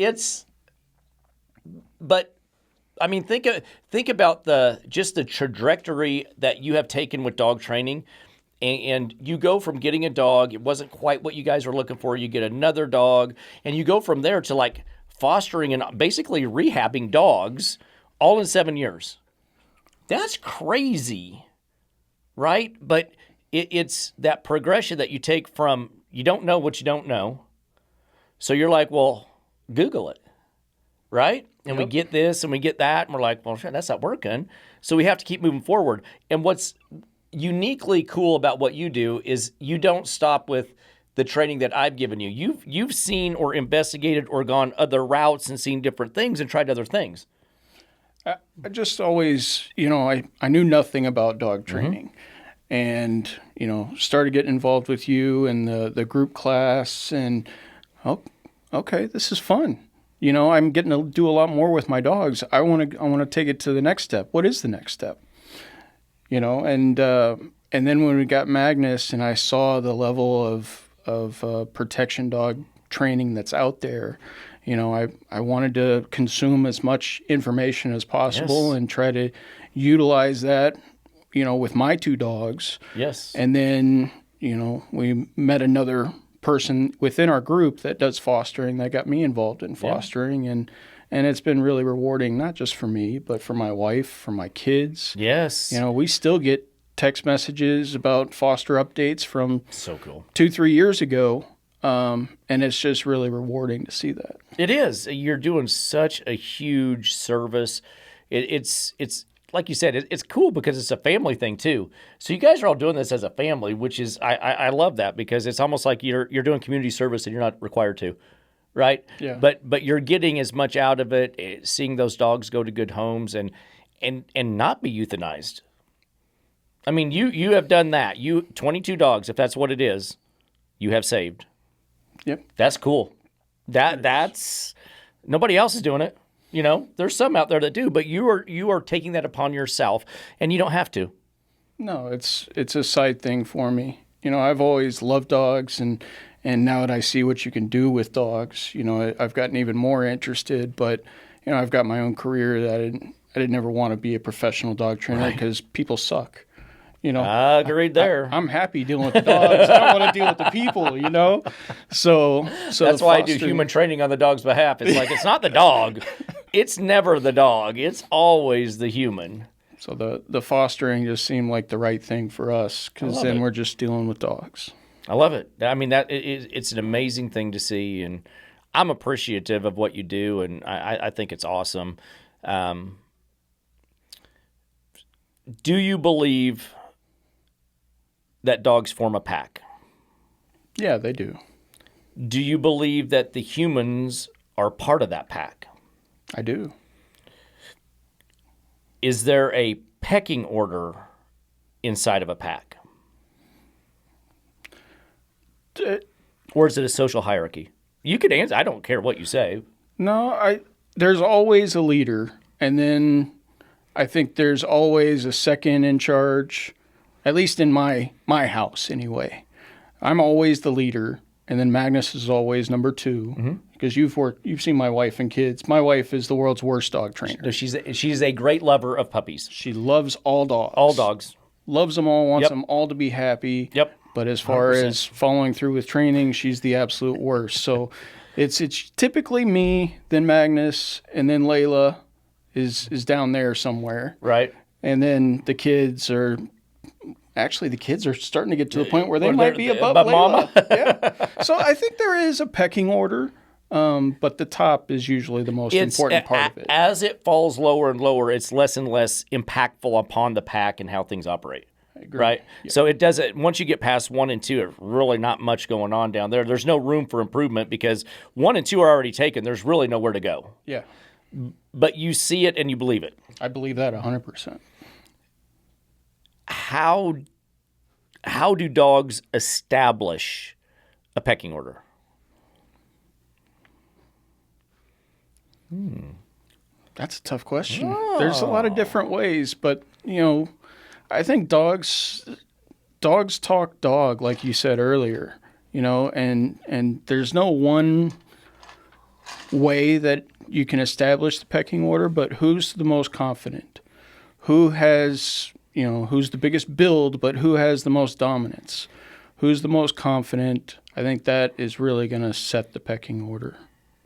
but I mean, think about the trajectory that you have taken with dog training, and you go from getting a dog, it wasn't quite what you guys were looking for. You get another dog, and you go from there to like fostering and basically rehabbing dogs all in 7 years. That's crazy, right? But it's that progression that you take from you don't know what you don't know. So you're like, well, Google it, right? And we get this and we get that, and we're like, well, shit, that's not working. So we have to keep moving forward. And what's uniquely cool about what you do is you don't stop with the training that I've given you. You've seen or investigated or gone other routes and seen different things and tried other things. I just always, I knew nothing about dog training, and started getting involved with you and the group class, and oh, okay, this is fun. I'm getting to do a lot more with my dogs. I want to take it to the next step. What is the next step? And then when we got Magnus and I saw the level of protection dog training that's out there, I wanted to consume as much information as possible and try to utilize that, with my 2 dogs. Yes. And then, we met another person within our group that does fostering that got me involved in fostering, and it's been really rewarding, not just for me, but for my wife, for my kids. Yes. We still get text messages about foster updates from so cool 2-3 years ago. And it's just really rewarding to see that. It is. You're doing such a huge service. It's like you said, it's cool because it's a family thing too. So you guys are all doing this as a family, which is I love that, because it's almost like you're doing community service and you're not required to, right? Yeah. But you're getting as much out of it, seeing those dogs go to good homes and not be euthanized. I mean, you have done that. 22 dogs, if that's what it is, you have saved. Yep. That's cool. That's nobody else is doing it. There's some out there that do, but you are taking that upon yourself, and you don't have to. No, it's a side thing for me. I've always loved dogs, and now that I see what you can do with dogs, I've gotten even more interested. But I've got my own career that I didn't ever want to be a professional dog trainer because people suck. I agreed there. I'm happy dealing with the dogs. I don't want to deal with the people, So that's why I do human training on the dog's behalf. It's like, it's not the dog. It's never the dog. It's always the human. So the fostering just seemed like the right thing for us, because then we're just dealing with dogs. I love it. I mean, it's an amazing thing to see, and I'm appreciative of what you do, and I think it's awesome. Do you believe that dogs form a pack? Yeah, they do. Do you believe that the humans are part of that pack? I do. Is there a pecking order inside of a pack? Or is it a social hierarchy? You can answer. I don't care what you say. No, there's always a leader, and then I think there's always a second in charge. At least in my house, anyway. I'm always the leader, and then Magnus is always number 2. Because you've seen my wife and kids. My wife is the world's worst dog trainer. She's a great lover of puppies. She loves all dogs. All dogs. Loves them all. Wants them all to be happy. Yep. But as far 100%. as following through with training, she's the absolute worst. So it's typically me, then Magnus, and then Layla is down there somewhere. Right. And then the kids are starting to get to the point where they might be above Layla. Mama. Yeah. So I think there is a pecking order, but the top is usually the most important part of it. As it falls lower and lower, it's less and less impactful upon the pack and how things operate. I agree. Right? Yeah. So it doesn't, once you get past 1 and 2, there's really not much going on down there. There's no room for improvement because 1 and 2 are already taken. There's really nowhere to go. Yeah. But you see it and you believe it. I believe that 100%. How do dogs establish a pecking order? That's a tough question. There's a lot of different ways, but I think dogs talk dog, like you said earlier. And there's no one way that you can establish the pecking order, but who's the most confident? Who has who's the biggest build, but who has the most dominance? Who's the most confident? I think that is really going to set the pecking order.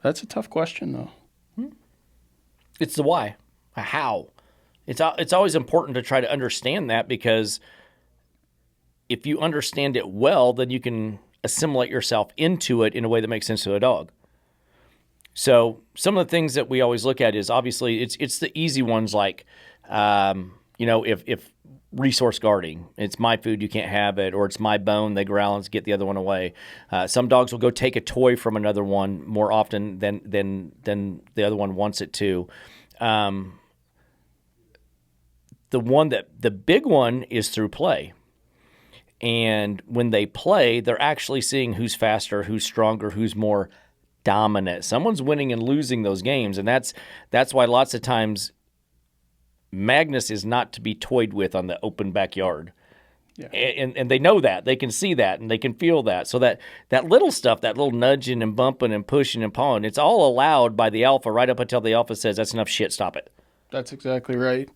That's a tough question, though. It's the why. How? It's always important to try to understand that, because if you understand it well, then you can assimilate yourself into it in a way that makes sense to a dog. So some of the things that we always look at is obviously it's the easy ones, like if resource guarding, it's my food, you can't have it, or it's my bone, they growl and get the other one away. Some dogs will go take a toy from another one more often than the other one wants it to. the big one is through play. And when they play, they're actually seeing who's faster, who's stronger, who's more dominant. Someone's winning and losing those games, and that's why lots of times Magnus is not to be toyed with on the open backyard. Yeah. And they know that. They can see that, and they can feel that. So that little stuff, that little nudging and bumping and pushing and pawing, it's all allowed by the alpha right up until the alpha says, that's enough shit, stop it. That's exactly right.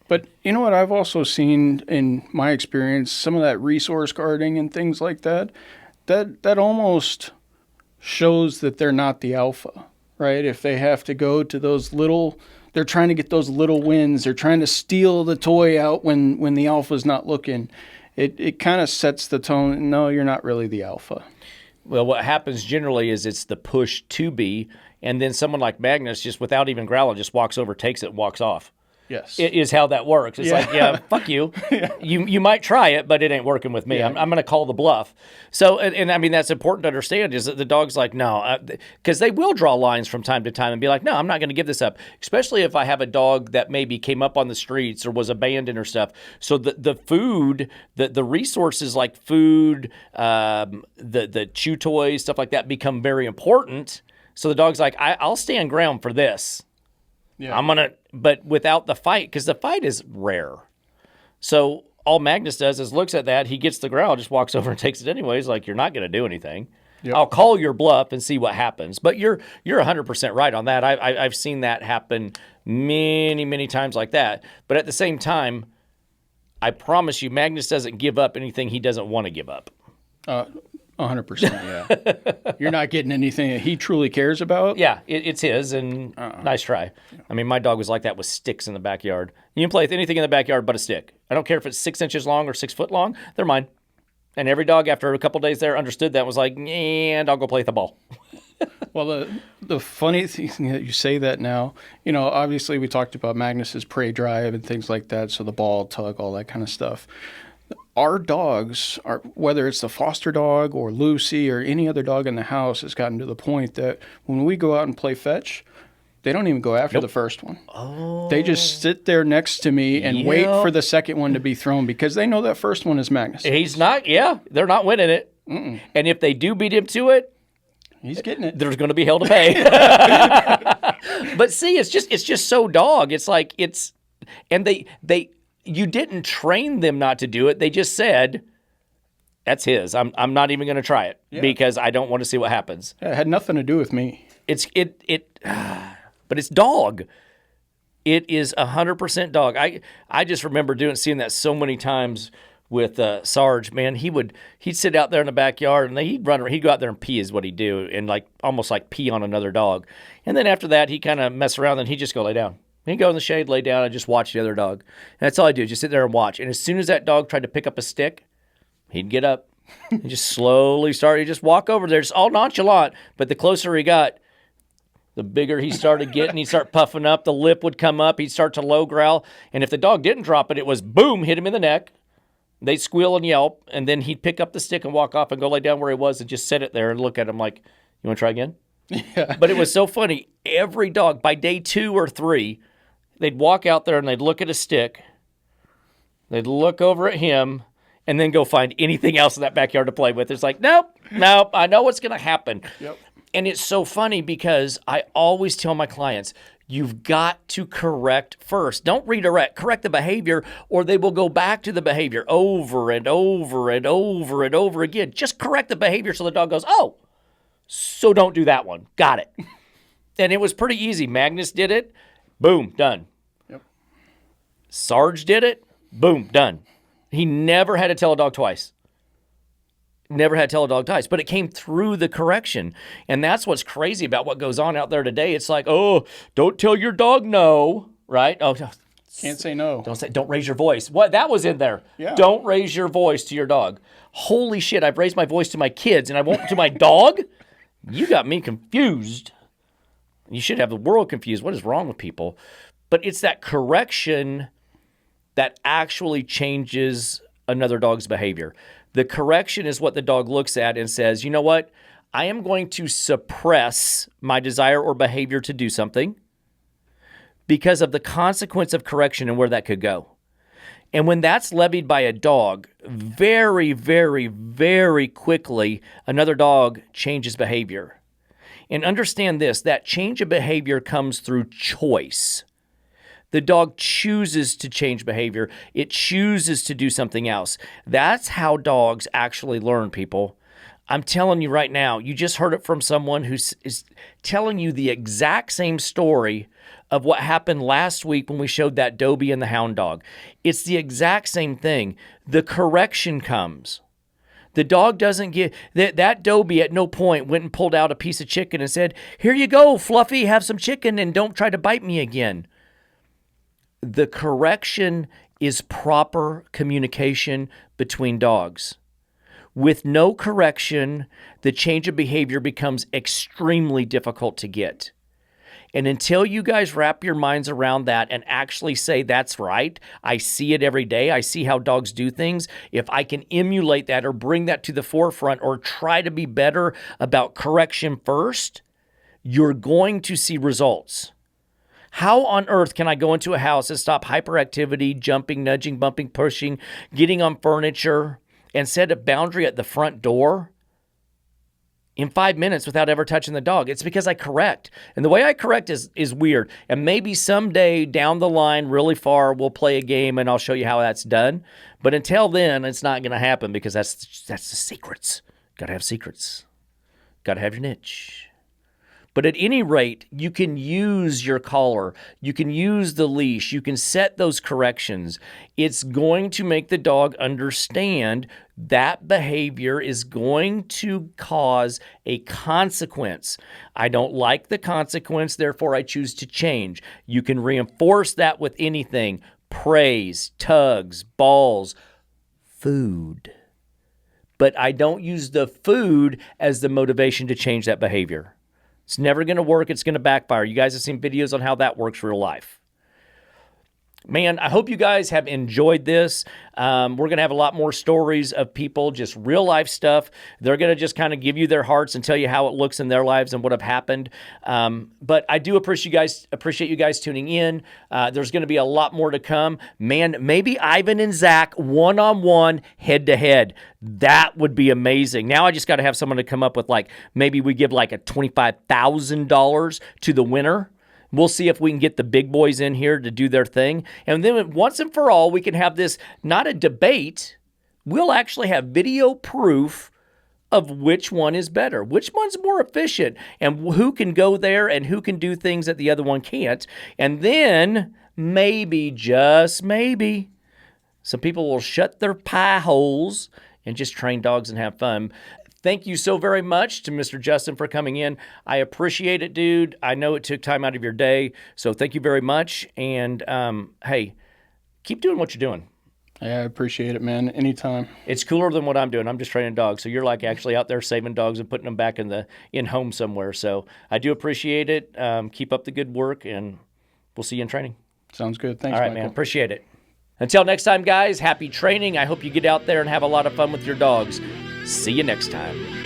But you know what I've also seen in my experience, some of that resource guarding and things like that almost shows that they're not the alpha, right? If they have to go to those little, they're trying to get those little wins, they're trying to steal the toy out when the alpha's not looking. It kind of sets the tone, no, you're not really the alpha. Well, what happens generally is it's the push to be, and then someone like Magnus, just without even growling, just walks over, takes it, and walks off. Yes. It is how that works. It's like, yeah, fuck you. Yeah. You might try it, but it ain't working with me. Yeah. I'm going to call the bluff. So, and I mean, that's important to understand is that the dog's like, no, because they will draw lines from time to time and be like, no, I'm not going to give this up, especially if I have a dog that maybe came up on the streets or was abandoned or stuff. So the food, the resources like food, the chew toys, stuff like that become very important. So the dog's like, I'll stand ground for this. Yeah. But without the fight, because the fight is rare. So all Magnus does is looks at that, he gets the growl, just walks over and takes it anyways, like, you're not going to do anything. Yep. I'll call your bluff and see what happens. But you're 100% right on that. I've seen that happen many, many times like that. But at the same time, I promise you, Magnus doesn't give up anything he doesn't want to give up. 100%, yeah. You're not getting anything that he truly cares about. Yeah, it's his, and nice try. I mean, my dog was like that with sticks in the backyard. You can play with anything in the backyard but a stick. I don't care if it's 6 inches long or 6 foot long. They're mine. And every dog, after a couple days there, understood that, was like, and I'll go play with the ball. Well, the funny thing that you say that now, you know, obviously we talked about Magnus's prey drive and things like that, so the ball, tug, all that kind of stuff. Our dogs, whether it's the foster dog or Lucy or any other dog in the house, has gotten to the point that when we go out and play fetch, they don't even go after the first one. Oh. They just sit there next to me and wait for the second one to be thrown because they know that first one is Magnus. He's not, they're not winning it. Mm-mm. And if they do beat him to it, he's getting it. There's going to be hell to pay. But see, it's just so dog. It's like you didn't train them not to do it. They just said, that's his. I'm not even going to try it because I don't want to see what happens. Yeah, it had nothing to do with me. But it's dog. It is 100% dog. I just remember seeing that so many times with Sarge. Man, he'd sit out there in the backyard and he'd go out there and pee is what he'd do, and almost like pee on another dog. And then after that, he'd kind of mess around and he'd just go lay down. He'd go in the shade, lay down, and just watch the other dog. And that's all I do, just sit there and watch. And as soon as that dog tried to pick up a stick, he'd get up and just slowly he'd just walk over there, just all nonchalant. But the closer he got, the bigger he started getting. He'd start puffing up. The lip would come up. He'd start to low growl. And if the dog didn't drop it, it was boom, hit him in the neck. They'd squeal and yelp. And then he'd pick up the stick and walk off and go lay down where he was and just sit it there and look at him like, you want to try again? Yeah. But it was so funny. Every dog, by day 2 or 3, they'd walk out there and they'd look at a stick. They'd look over at him and then go find anything else in that backyard to play with. It's like, nope, I know what's going to happen. Yep. And it's so funny because I always tell my clients, you've got to correct first. Don't redirect. Correct the behavior, or they will go back to the behavior over and over and over and over again. Just correct the behavior so the dog goes, oh, so don't do that one. Got it. And it was pretty easy. Magnus did it. Boom, done. Yep. Sarge did it. Boom, done. He never had to tell a dog twice. Never had to tell a dog twice, but it came through the correction. And that's what's crazy about what goes on out there today. It's like, oh, don't tell your dog no, right? Oh, can't say no. Don't raise your voice. What? That was in there. Yeah. Don't raise your voice to your dog. Holy shit, I've raised my voice to my kids and I won't to my dog? You got me confused. You should have the world confused. What is wrong with people? But it's that correction that actually changes another dog's behavior. The correction is what the dog looks at and says, you know what? I am going to suppress my desire or behavior to do something because of the consequence of correction and where that could go. And when that's levied by a dog, very, very, very quickly, another dog changes behavior. And understand this, that change of behavior comes through choice. The dog chooses to change behavior. It chooses to do something else. That's how dogs actually learn, people. I'm telling you right now, you just heard it from someone who is telling you the exact same story of what happened last week when we showed that Dobie and the hound dog. It's the exact same thing. The correction comes. The dog doesn't get that Dobie at no point went and pulled out a piece of chicken and said, "Here you go, Fluffy, have some chicken and don't try to bite me again." The correction is proper communication between dogs. With no correction, the change of behavior becomes extremely difficult to get. And until you guys wrap your minds around that and actually say, that's right, I see it every day, I see how dogs do things, if I can emulate that or bring that to the forefront or try to be better about correction first, you're going to see results. How on earth can I go into a house and stop hyperactivity, jumping, nudging, bumping, pushing, getting on furniture, and set a boundary at the front door in 5 minutes without ever touching the dog? It's because I correct. And the way I correct is weird. And maybe someday down the line, really far, we'll play a game and I'll show you how that's done. But until then, it's not going to happen because that's the secrets. Got to have secrets. Got to have your niche. But at any rate, you can use your collar, you can use the leash, you can set those corrections. It's going to make the dog understand that behavior is going to cause a consequence. I don't like the consequence, therefore I choose to change. You can reinforce that with anything: praise, tugs, balls, food. But I don't use the food as the motivation to change that behavior. It's never going to work. It's going to backfire. You guys have seen videos on how that works real life. Man, I hope you guys have enjoyed this. We're going to have a lot more stories of people, just real life stuff. They're going to just kind of give you their hearts and tell you how it looks in their lives and what have happened. But I do appreciate you guys tuning in. There's going to be a lot more to come. Man, maybe Ivan and Zach one-on-one, head-to-head. That would be amazing. Now I just got to have someone to come up with, like, maybe we give like a $25,000 to the winner. We'll see if we can get the big boys in here to do their thing. And then once and for all, we can have this, not a debate. We'll actually have video proof of which one is better, which one's more efficient, and who can go there and who can do things that the other one can't. And then maybe, just maybe, some people will shut their pie holes and just train dogs and have fun. Thank you so very much to Mr. Justin for coming in. I appreciate it, dude. I know it took time out of your day, so thank you very much. And, hey, keep doing what you're doing. Yeah, I appreciate it, man. Anytime. It's cooler than what I'm doing. I'm just training dogs. So you're like actually out there saving dogs and putting them back in home somewhere. So I do appreciate it. Keep up the good work, and we'll see you in training. Sounds good. Thanks, all right, Michael. man. Appreciate it. Until next time, guys, happy training. I hope you get out there and have a lot of fun with your dogs. See you next time.